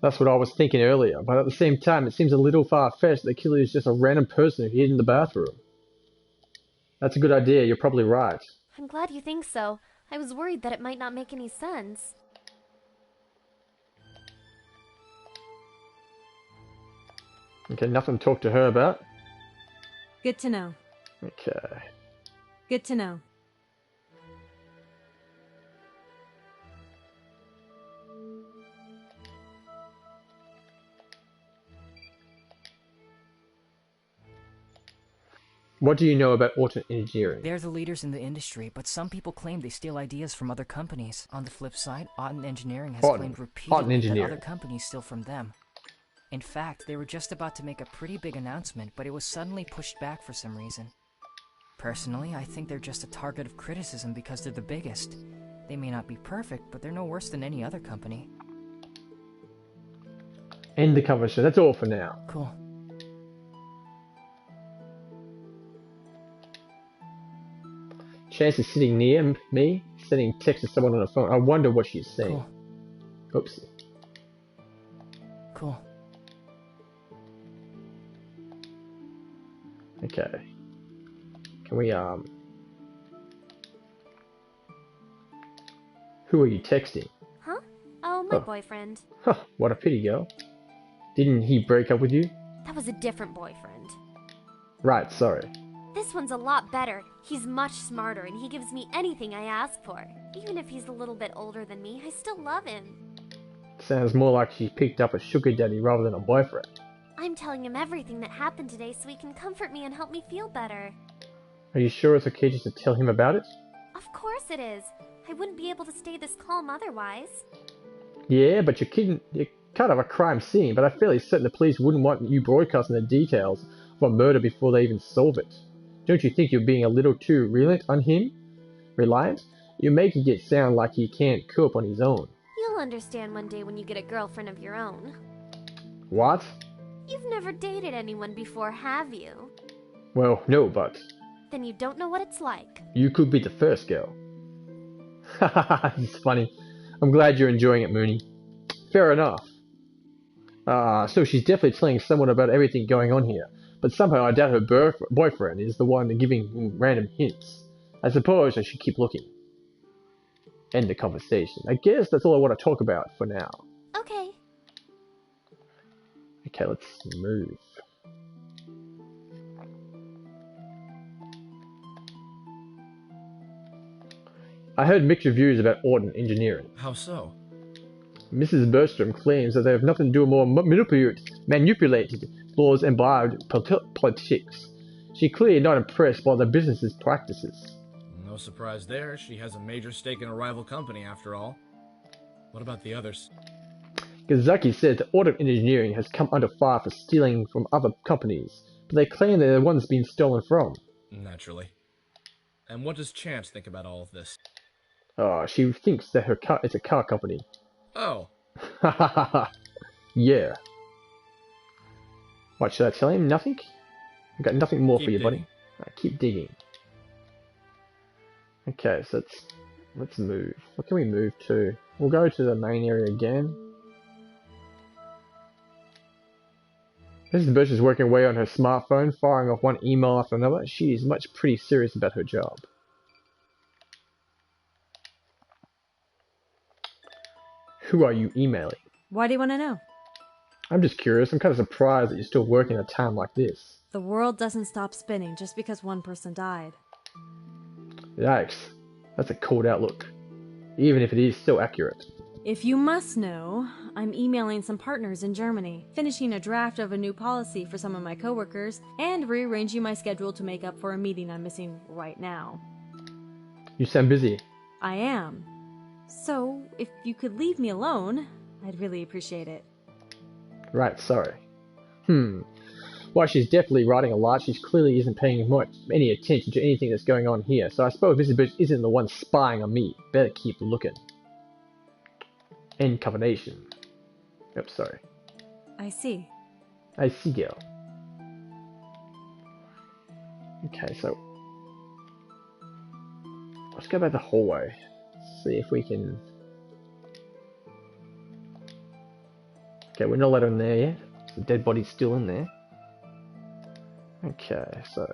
That's what I was thinking earlier, but at the same time, it seems a little far-fetched that the killer is just a random person who hid in the bathroom. That's a good idea, you're probably right. I'm glad you think so. I was worried that it might not make any sense. Okay, nothing to talk to her about. Good to know. Okay. Good to know. What do you know about Auto Engineering? They're the leaders in the industry, but some people claim they steal ideas from other companies. On the flip side, Otten Engineering has claimed repeatedly that other companies steal from them. In fact, they were just about to make a pretty big announcement, but it was suddenly pushed back for some reason. Personally, I think they're just a target of criticism because they're the biggest. They may not be perfect, but they're no worse than any other company. End the conversation. That's all for now. Cool. Chance is sitting near me, sending text to someone on the phone. I wonder what she's saying. Cool. Oops. Cool. Okay. Can we, Who are you texting? Huh? Oh, my Oh. boyfriend. Huh, what a pity, girl. Didn't he break up with you? That was a different boyfriend. Right, sorry. This one's a lot better. He's much smarter and he gives me anything I ask for. Even if he's a little bit older than me, I still love him. Sounds more like she picked up a sugar daddy rather than a boyfriend. I'm telling him everything that happened today so he can comfort me and help me feel better. Are you sure it's okay just to tell him about it? Of course it is. I wouldn't be able to stay this calm otherwise. Yeah, but you're kind of a crime scene, but I'm fairly certain the police wouldn't want you broadcasting the details of a murder before they even solve it. Don't you think you're being a little too reliant on him? Reliant? You're making it sound like he can't cope on his own. You'll understand one day when you get a girlfriend of your own. What? You've never dated anyone before, have you? Well, no, but Then you don't know what it's like. you could be the first girl. Hahaha, it's funny. I'm glad you're enjoying it, Mooney. Fair enough. So she's definitely telling someone about everything going on here, but somehow I doubt her boyfriend is the one giving random hints. I suppose I should keep looking. End the conversation. I guess that's all I want to talk about for now. Okay. Okay, let's move. I heard mixed reviews about Orton Engineering. How so? Mrs. Bergstrom claims that they have nothing to do with more manipulated laws and biopolitics. She's clearly not impressed by the business's practices. No surprise there. She has a major stake in a rival company, after all. What about the others? Gazaki says that Orton Engineering has come under fire for stealing from other companies, but they claim they're the ones being stolen from. Naturally. And what does Chance think about all of this? She thinks that her car is a car company. Oh, Ha ha ha ha. Yeah. What should I tell him? Nothing? I've got nothing more for Keep you, buddy. digging. Keep digging. Okay, so let's move. What can we move to? We'll go to the main area again. Mrs. Bush is working away on her smartphone, firing off one email after another. She is pretty serious about her job. Who are you emailing? Why do you want to know? I'm just curious. I'm kind of surprised that you're still working at a time like this. The world doesn't stop spinning just because one person died. Yikes. That's a cold outlook. Even if it is so accurate. If you must know, I'm emailing some partners in Germany, finishing a draft of a new policy for some of my coworkers, and rearranging my schedule to make up for a meeting I'm missing right now. You sound busy. I am. So, if you could leave me alone, I'd really appreciate it. Right, sorry. While she's definitely writing a lot, she clearly isn't paying any attention to anything that's going on here, so I suppose Mrs. Bitch isn't the one spying on me. Better keep looking. End combination. Oops, sorry. I see. I see, girl. Okay, so let's go back the hallway. See if we can. Okay, we're not let her in there yet. The dead body's still in there. Okay, so.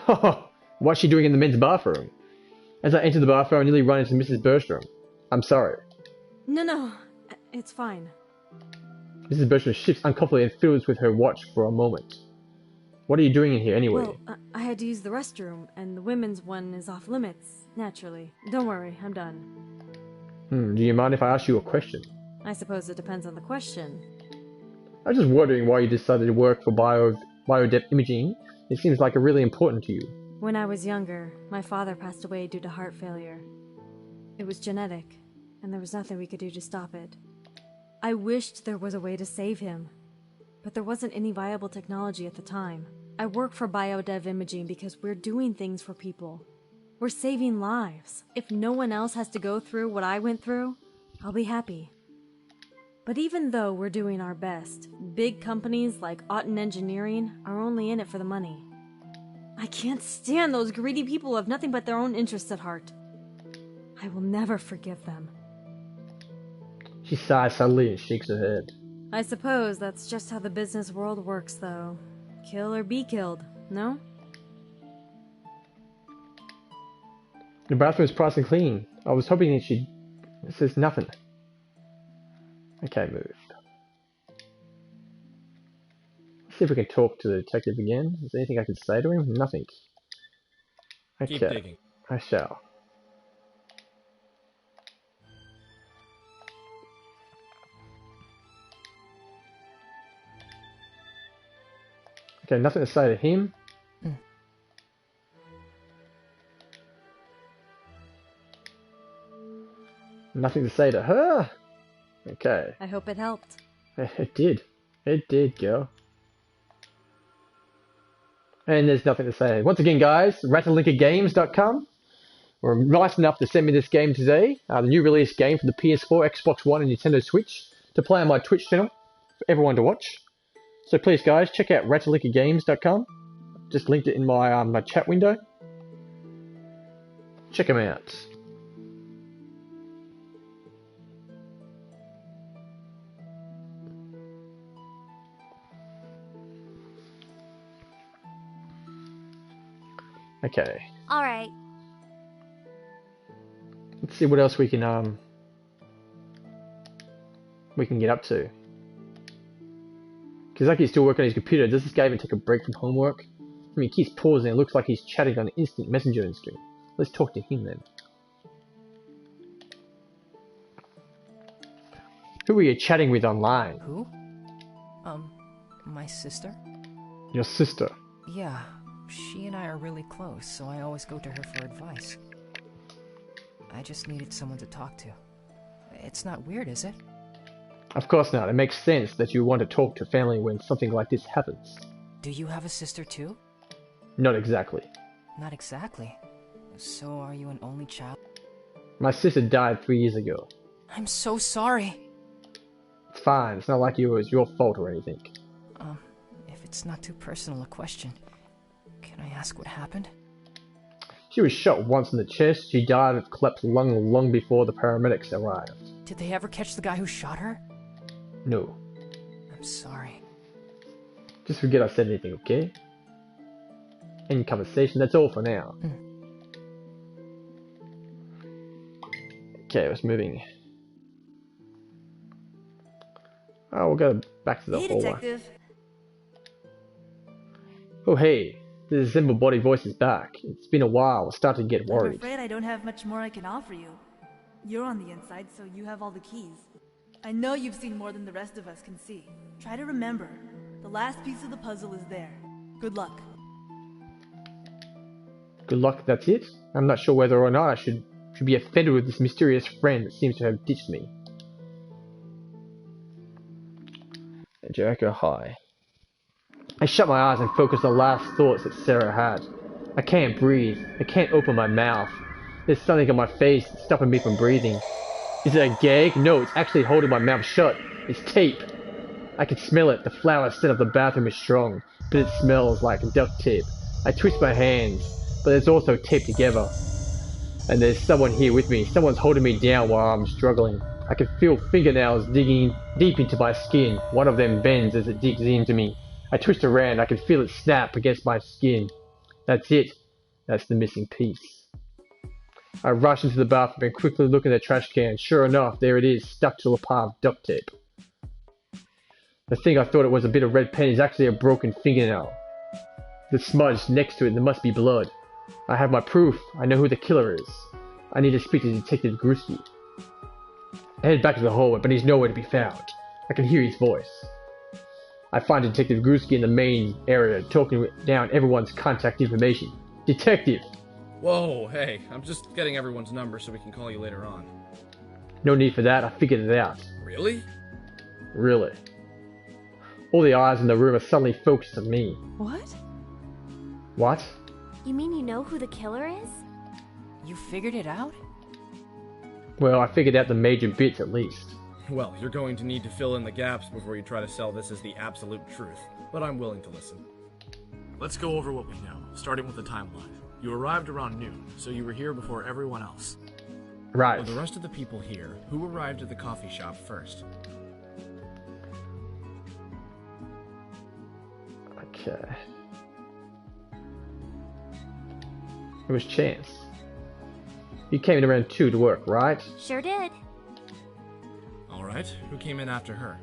Ah! What's she doing in the men's bathroom? As I enter the bathroom, I nearly run into Mrs. Bergstrom. I'm sorry. No, it's fine. Mrs. Bergstrom shifts uncomfortably and fiddles with her watch for a moment. What are you doing in here anyway? Well, I had to use the restroom, and the women's one is off limits, naturally. Don't worry, I'm done. Do you mind if I ask you a question? I suppose it depends on the question. I was just wondering why you decided to work for biodepth imaging. It seems like really important to you. When I was younger, my father passed away due to heart failure. It was genetic, and there was nothing we could do to stop it. I wished there was a way to save him, but there wasn't any viable technology at the time. I work for biodev imaging because we're doing things for people. We're saving lives. If no one else has to go through what I went through, I'll be happy. But even though we're doing our best, big companies like Otten Engineering are only in it for the money. I can't stand those greedy people who have nothing but their own interests at heart. I will never forgive them. She sighs suddenly and shakes her head. I suppose that's just how the business world works, though. Kill or be killed, no? The bathroom is priced and clean. I was hoping that she'd... It says nothing. Okay, move. Let's see if we can talk to the detective again. Is there anything I can say to him? Nothing. Okay, Keep digging. I shall. Okay, nothing to say to him. Nothing to say to her. Okay. I hope it helped. It did. It did, girl. And there's nothing to say. Once again, guys, RatalaikaGames.com were nice enough to send me this game today. The new release game for the PS4, Xbox One, and Nintendo Switch to play on my Twitch channel for everyone to watch. So please, guys, check out RatalaikaGames.com. Just linked it in my my chat window. Check them out. Okay. Alright. Let's see what else we can get up to. Kazaki's still working on his computer. Does this guy even take a break from homework? I mean, he keeps pausing. It looks like he's chatting on instant messenger in stream. Let's talk to him then. Who are you chatting with online? Who? My sister? Your sister. Yeah, she and I are really close, so I always go to her for advice. I just needed someone to talk to. It's not weird, is it? Of course not. It makes sense that you want to talk to family when something like this happens. Do you have a sister too? Not exactly. Not exactly. So are you an only child? My sister died 3 years ago. I'm so sorry. It's fine. It's not like it was your fault or anything. If it's not too personal a question, can I ask what happened? She was shot once in the chest. She died of collapsed lung long before the paramedics arrived. Did they ever catch the guy who shot her? No. I'm sorry. Just forget I said anything, okay? End conversation. That's all for now. Okay, let's moving. Oh, we'll go back to the Hey, hallway. detective. Oh, hey. The disembodied voice is back. It's been a while. We're starting to get I'm worried. afraid I don't have much more I can offer you. You're on the inside, so you have all the keys. I know you've seen more than the rest of us can see. Try to remember. The last piece of the puzzle is there. Good luck. Good luck, that's it? I'm not sure whether or not I should be offended with this mysterious friend that seems to have ditched me. Jericho High. I shut my eyes and focused on the last thoughts that Sarah had. I can't breathe. I can't open my mouth. There's something on my face that's stopping me from breathing. Is it a gag? No, it's actually holding my mouth shut. It's tape. I can smell it. The flower scent of the bathroom is strong, but it smells like duct tape. I twist my hands, but it's also taped together. And there's someone here with me. Someone's holding me down while I'm struggling. I can feel fingernails digging deep into my skin. One of them bends as it digs into me. I twist around. I can feel it snap against my skin. That's it. That's the missing piece. I rush into the bathroom and quickly look in the trash can. Sure enough, there it is, stuck to a pile of duct tape. The thing I thought it was a bit of red paint is actually a broken fingernail. The smudge next to it, there must be blood. I have my proof. I know who the killer is. I need to speak to Detective Gruski. I head back to the hallway, but he's nowhere to be found. I can hear his voice. I find Detective Gruski in the main area, talking down everyone's contact information. Detective! Whoa, hey, I'm just getting everyone's number so we can call you later on. No need for that, I figured it out. Really? Really. All the eyes in the room are suddenly focused on me. What? You mean you know who the killer is? You figured it out? Well, I figured out the major bits at least. Well, you're going to need to fill in the gaps before you try to sell this as the absolute truth, but I'm willing to listen. Let's go over what we know, starting with the timeline. You arrived around noon, so you were here before everyone else. Right. Of the rest of the people here, who arrived at the coffee shop first? Okay. It was Chance. You came in around 2 to work, right? Sure did. Alright, who came in after her?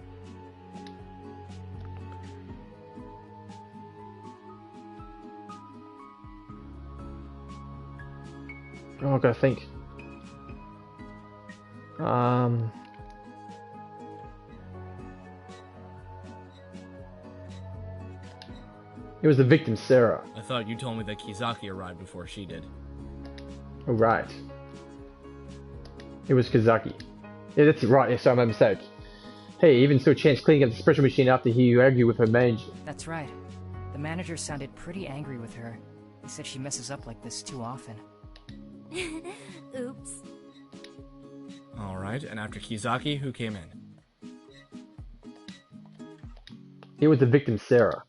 Oh, I gotta think. It was the victim, Sarah. I thought you told me that Kizaki arrived before she did. Oh, right. It was Kazaki. Yeah, that's right. Yeah, sorry, my mistake. Hey, even saw Chance cleaning up the espresso machine after he argued with her manager. That's right. The manager sounded pretty angry with her. He said she messes up like this too often. Oops. Alright, and after Kizaki, who came in? It was the victim, Sarah.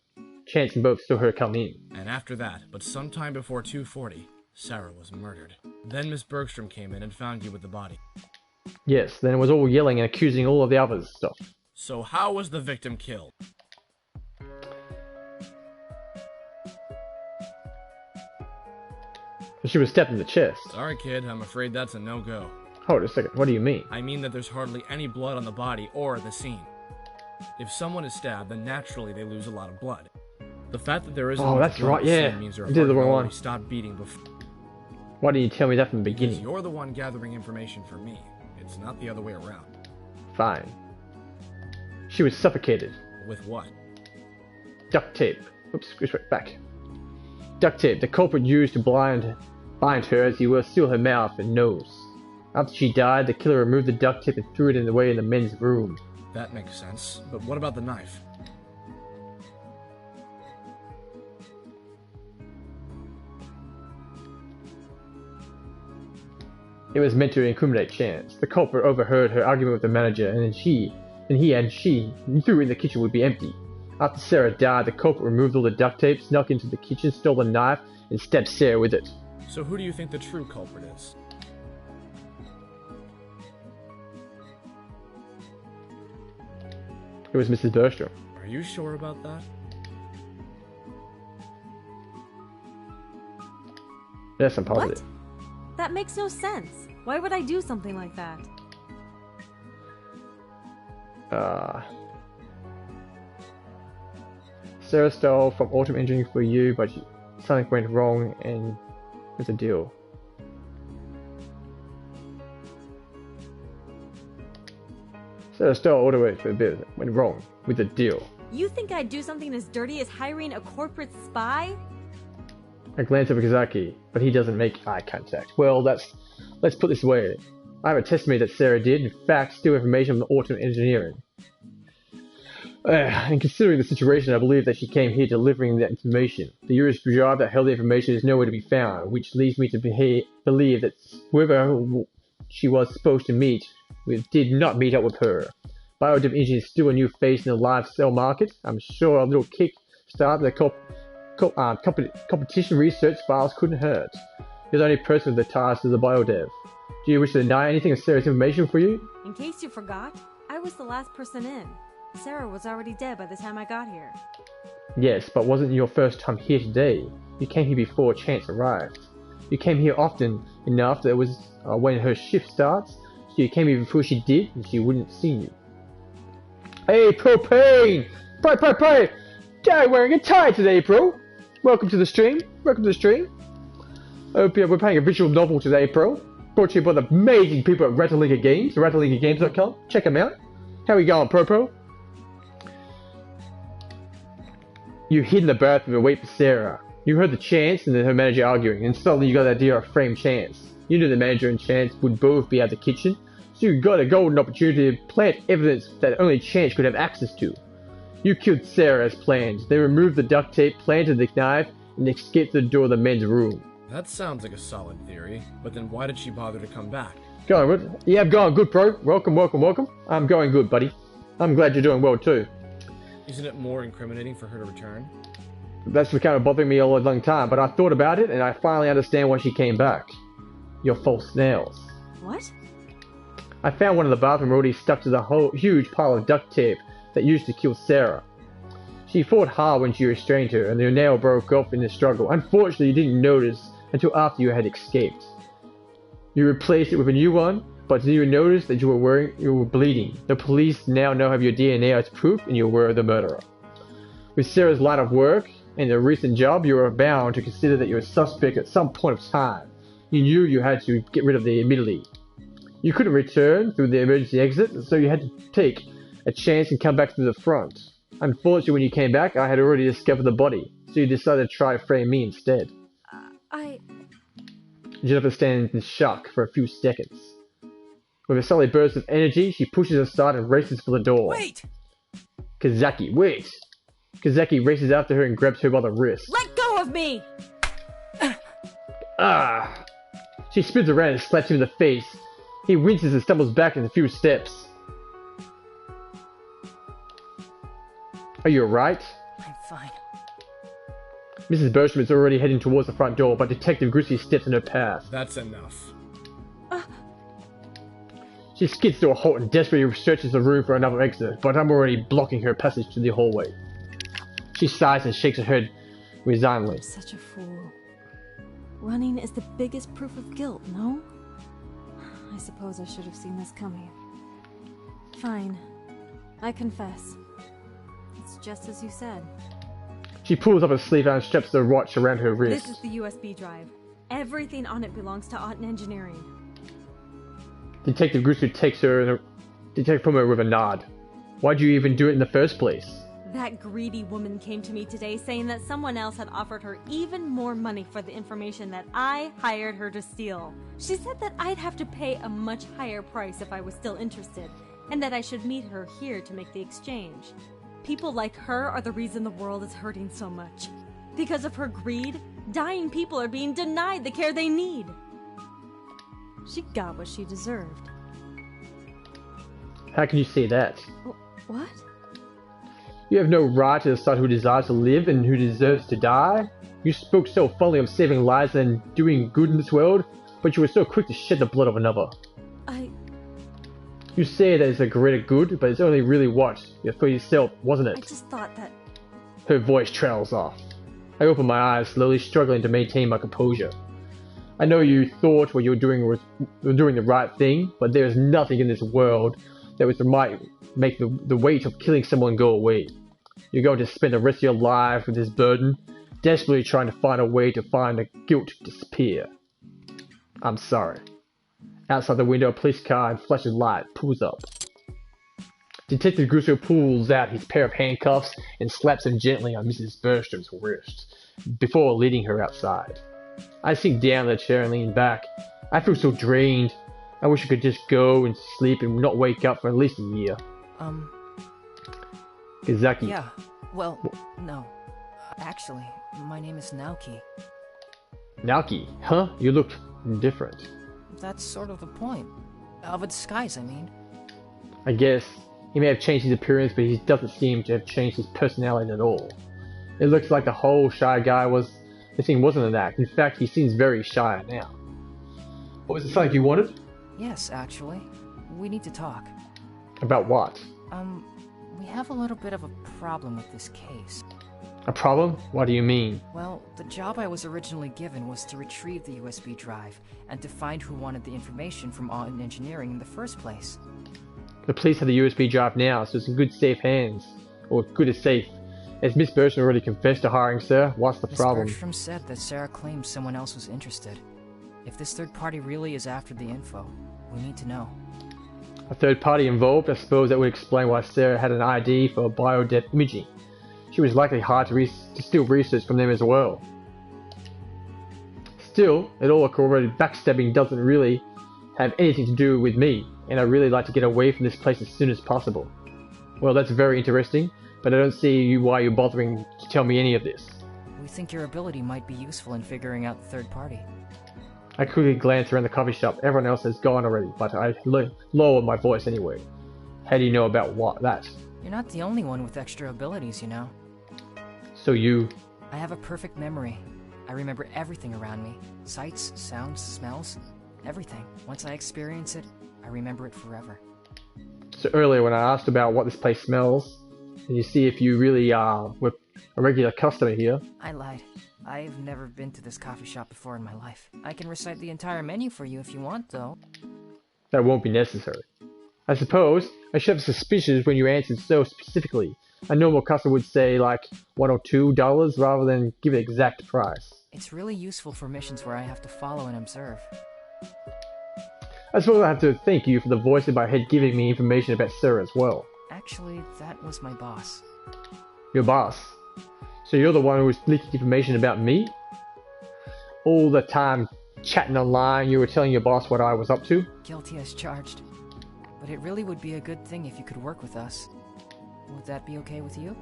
Chance and both saw her come in. And after that, but sometime before 2:40, Sarah was murdered. Then Miss Bergstrom came in and found you with the body. Yes, then it was all yelling and accusing all of the others stuff. So how was the victim killed? She was stabbed in the chest. Sorry kid, I'm afraid that's a no-go. Hold a second, what do you mean? I mean that there's hardly any blood on the body or the scene. If someone is stabbed, then naturally they lose a lot of blood. The fact that there isn't Oh, much that's blood right, on the yeah. scene means your I did the heart wrong already one. stopped beating before. Why didn't you tell me that from the Because beginning? you're the one gathering information for me. It's not the other way around. Fine. She was suffocated. With what? Duct tape. Oops, switch right back. Duct tape, the culprit used to bind her as he will seal her mouth and nose. After she died, the killer removed the duct tape and threw it away in the men's room. That makes sense. But what about the knife? It was meant to incriminate Chance. The culprit overheard her argument with the manager, and she knew in the kitchen would be empty. After Sarah died, the culprit removed all the duct tape, snuck into the kitchen, stole the knife, and stabbed Sarah with it. So who do you think the true culprit is? It was Mrs. Bergstrom. Are you sure about that? Yes, I'm positive. What? That makes no sense. Why would I do something like that? Sarah stole from Autumn Engineering for you, but something went wrong and it's a deal. Sarah stole all the way for a bit, went wrong with a deal. You think I'd do something as dirty as hiring a corporate spy? I glance over Kazaki, but he doesn't make eye contact. Well, let's put this away. I have a testimony that Sarah did, in fact, steal information from Autumn Engineering. And considering the situation, I believe that she came here delivering that information. The USB drive that held the information is nowhere to be found, which leads me to believe that whoever she was supposed to meet with did not meet up with her. Biodip Engine is still a new face in the live cell market. I'm sure a little kickstart the competition research files couldn't hurt. You're the only person with the ties to the biodev. Do you wish to deny anything of Sarah's information for you? In case you forgot, I was the last person in. Sarah was already dead by the time I got here. Yes, but wasn't your first time here today. You came here before Chance arrived. You came here often enough that it was when her shift starts, so you came here before she did and she wouldn't see you. Hey, Propane! Pray! Dad wearing a tie today, bro! Welcome to the stream. Hope we're playing a visual novel today, bro. Brought to you by the amazing people at Ratalaika Games, ratalaikagames.com. Check them out. How we going, Pro? You hid in the bathroom and wait for Sarah. You heard the Chance and her manager arguing, and suddenly you got the idea of frame Chance. You knew the manager and Chance would both be at the kitchen, so you got a golden opportunity to plant evidence that only Chance could have access to. You killed Sarah as planned, then removed the duct tape, planted the knife, and escaped the door of the men's room. That sounds like a solid theory, but then why did she bother to come back? Going good? Yeah, I'm going good, bro. Welcome, welcome, welcome. I'm going good, buddy. I'm glad you're doing well, too. Isn't it more incriminating for her to return? That's been kind of bothering me all a long time, but I thought about it, and I finally understand why she came back. Your false nails. What? I found one in the bathroom already stuck to the whole huge pile of duct tape that used to kill Sarah. She fought hard when she restrained her, and the nail broke off in the struggle. Unfortunately, you didn't notice until after you had escaped. You replaced it with a new one, but then you noticed that you were bleeding. The police now have your DNA as proof, and you were the murderer. With Sarah's line of work and the recent job, you are bound to consider that you're a suspect at some point of time. You knew you had to get rid of them immediately. You couldn't return through the emergency exit, so you had to take a chance and come back through the front. Unfortunately, when you came back, I had already discovered the body, so you decided to try to frame me instead. Jennifer stands in shock for a few seconds. With a solid burst of energy, she pushes aside and races for the door. Wait! Kazaki, wait! Kazaki races after her and grabs her by the wrist. Let go of me! Ah! She spins around and slaps him in the face. He winces and stumbles back in a few steps. Are you alright? I'm fine. Mrs. Bertram is already heading towards the front door, but Detective Grisly steps in her path. That's enough. She skids to a halt and desperately searches the room for another exit, but I'm already blocking her passage to the hallway. She sighs and shakes her head resignedly. I'm such a fool. Running is the biggest proof of guilt, no? I suppose I should have seen this coming. Fine. I confess. It's just as you said. She pulls up her sleeve and straps the watch around her wrist. This is the USB drive. Everything on it belongs to Art Engineering. Detective Grisly takes her from her with a nod. Why'd you even do it in the first place? That greedy woman came to me today saying that someone else had offered her even more money for the information that I hired her to steal. She said that I'd have to pay a much higher price if I was still interested, and that I should meet her here to make the exchange. People like her are the reason the world is hurting so much. Because of her greed, dying people are being denied the care they need. She got what she deserved. How can you say that? What? You have no right to decide who desires to live and who deserves to die. You spoke so fondly of saving lives and doing good in this world, but you were so quick to shed the blood of another. You say that it's a greater good, but it's only really what? For yourself, wasn't it? I just thought that... Her voice trails off. I open my eyes, slowly struggling to maintain my composure. I know you thought what you were doing was doing the right thing, but there is nothing in this world that might make the weight of killing someone go away. You're going to spend the rest of your life with this burden, desperately trying to find a way to find the guilt to disappear. I'm sorry. Outside the window, a police car and flashing light pulls up. Detective Grisly pulls out his pair of handcuffs and slaps them gently on Mrs. Bertram's wrist, before leading her outside. I sink down in the chair and lean back. I feel so drained. I wish I could just go and sleep and not wake up for at least a year. Kazaki. Yeah, well, no. Actually, my name is Naoki. Naoki, huh? You look different. That's sort of the point. Of a disguise, I mean. I guess. He may have changed his appearance, but he doesn't seem to have changed his personality at all. It looks like the whole shy guy this thing wasn't an act. In fact, he seems very shy now. What was it something you wanted? Yes, actually. We need to talk. About what? We have a little bit of a problem with this case. A problem? What do you mean? Well, the job I was originally given was to retrieve the USB drive, and to find who wanted the information from Art Engineering in the first place. The police have the USB drive now, so it's in good safe hands. Or good as safe. As Miss Bertram already confessed to hiring Sarah, what's the problem? Miss Bertram said that Sarah claimed someone else was interested. If this third party really is after the info, we need to know. A third party involved? I suppose that would explain why Sarah had an ID for biodepth imaging. She was likely hired to steal research from them as well. Still, it all corroborated backstabbing doesn't really have anything to do with me, and I'd really like to get away from this place as soon as possible. Well, that's very interesting, but I don't see why you're bothering to tell me any of this. We think your ability might be useful in figuring out the third party. I quickly glance around the coffee shop. Everyone else has gone already, but I lower my voice anyway. How do you know about that? You're not the only one with extra abilities, you know. So you... I have a perfect memory. I remember everything around me. Sights, sounds, smells, everything. Once I experience it, I remember it forever. So earlier when I asked about what this place smells, and you see if you really were a regular customer here. I lied. I've never been to this coffee shop before in my life. I can recite the entire menu for you if you want, though. That won't be necessary. I suppose I should have suspicions when you answered so specifically. A normal customer would say like $1 or $2 rather than give an exact price. It's really useful for missions where I have to follow and observe. I suppose I have to thank you for the voice in my head giving me information about Sarah as well. Actually, that was my boss. Your boss? So you're the one who was leaking information about me? All the time chatting online, you were telling your boss what I was up to? Guilty as charged. But it really would be a good thing if you could work with us. Would that be okay with you?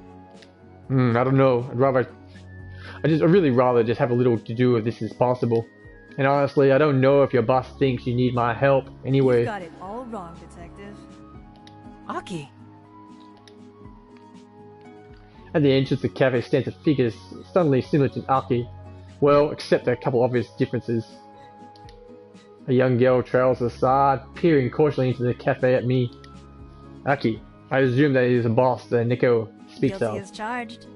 I don't know. I'd really rather just have a little to do with this as possible. And honestly, I don't know if your boss thinks you need my help anyway. You got it all wrong, Detective. Aki! At the entrance, the cafe stands a figure suddenly similar to Aki. Well, except a couple obvious differences. A young girl trails aside, peering cautiously into the cafe at me. Aki. I assume that it is a boss that Nico speaks Guilty of. as charged.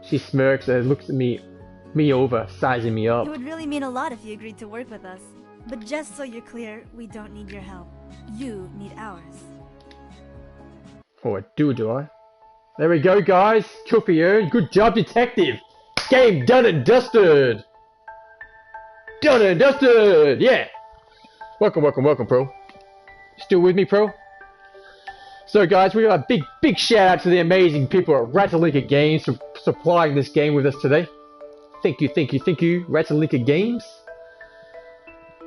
She smirks and looks at me over, sizing me up. It would really mean a lot if you agreed to work with us. But just so you're clear, we don't need your help. You need ours. Oh, I do I? There we go, guys. Trophy earned. Good job, detective. Game done and dusted. Done and dusted. Yeah. Welcome, pro. Still with me, pro? So, guys, we got a big shout out to the amazing people at Ratalaika Games for supplying this game with us today. Thank you, Ratalaika Games.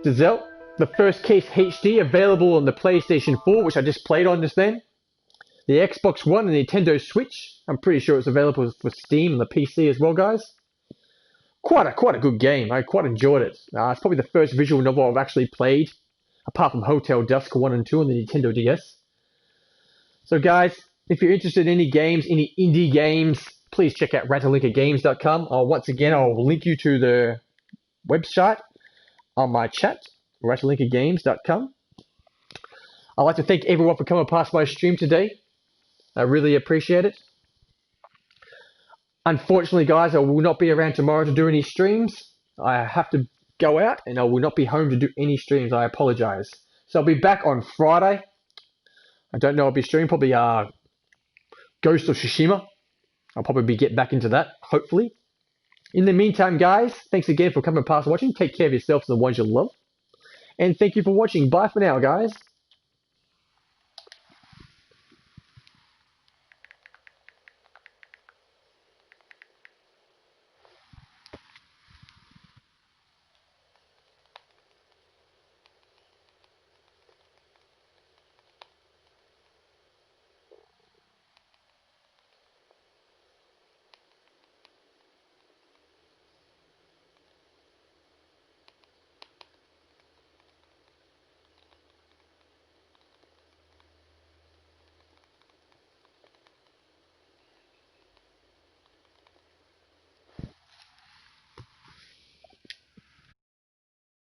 Giselle, the first case HD available on the PlayStation 4, which I just played on just then. The Xbox One and the Nintendo Switch. I'm pretty sure it's available for Steam and the PC as well, guys. Quite a good game. I quite enjoyed it. It's probably the first visual novel I've actually played, apart from Hotel Dusk 1 and 2 on the Nintendo DS. So, guys, if you're interested in any games, any indie games, please check out ratalaikagames.com. Once again, I'll link you to the website on my chat, ratalaikagames.com. I'd like to thank everyone for coming past my stream today. I really appreciate it. Unfortunately, guys, I will not be around tomorrow to do any streams. I have to go out, and I will not be home to do any streams. I apologize. So I'll be back on Friday. I don't know, I'll be streaming probably Ghost of Tsushima. I'll probably get back into that, hopefully. In the meantime, guys, thanks again for coming past watching. Take care of yourselves and the ones you love. And thank you for watching. Bye for now, guys.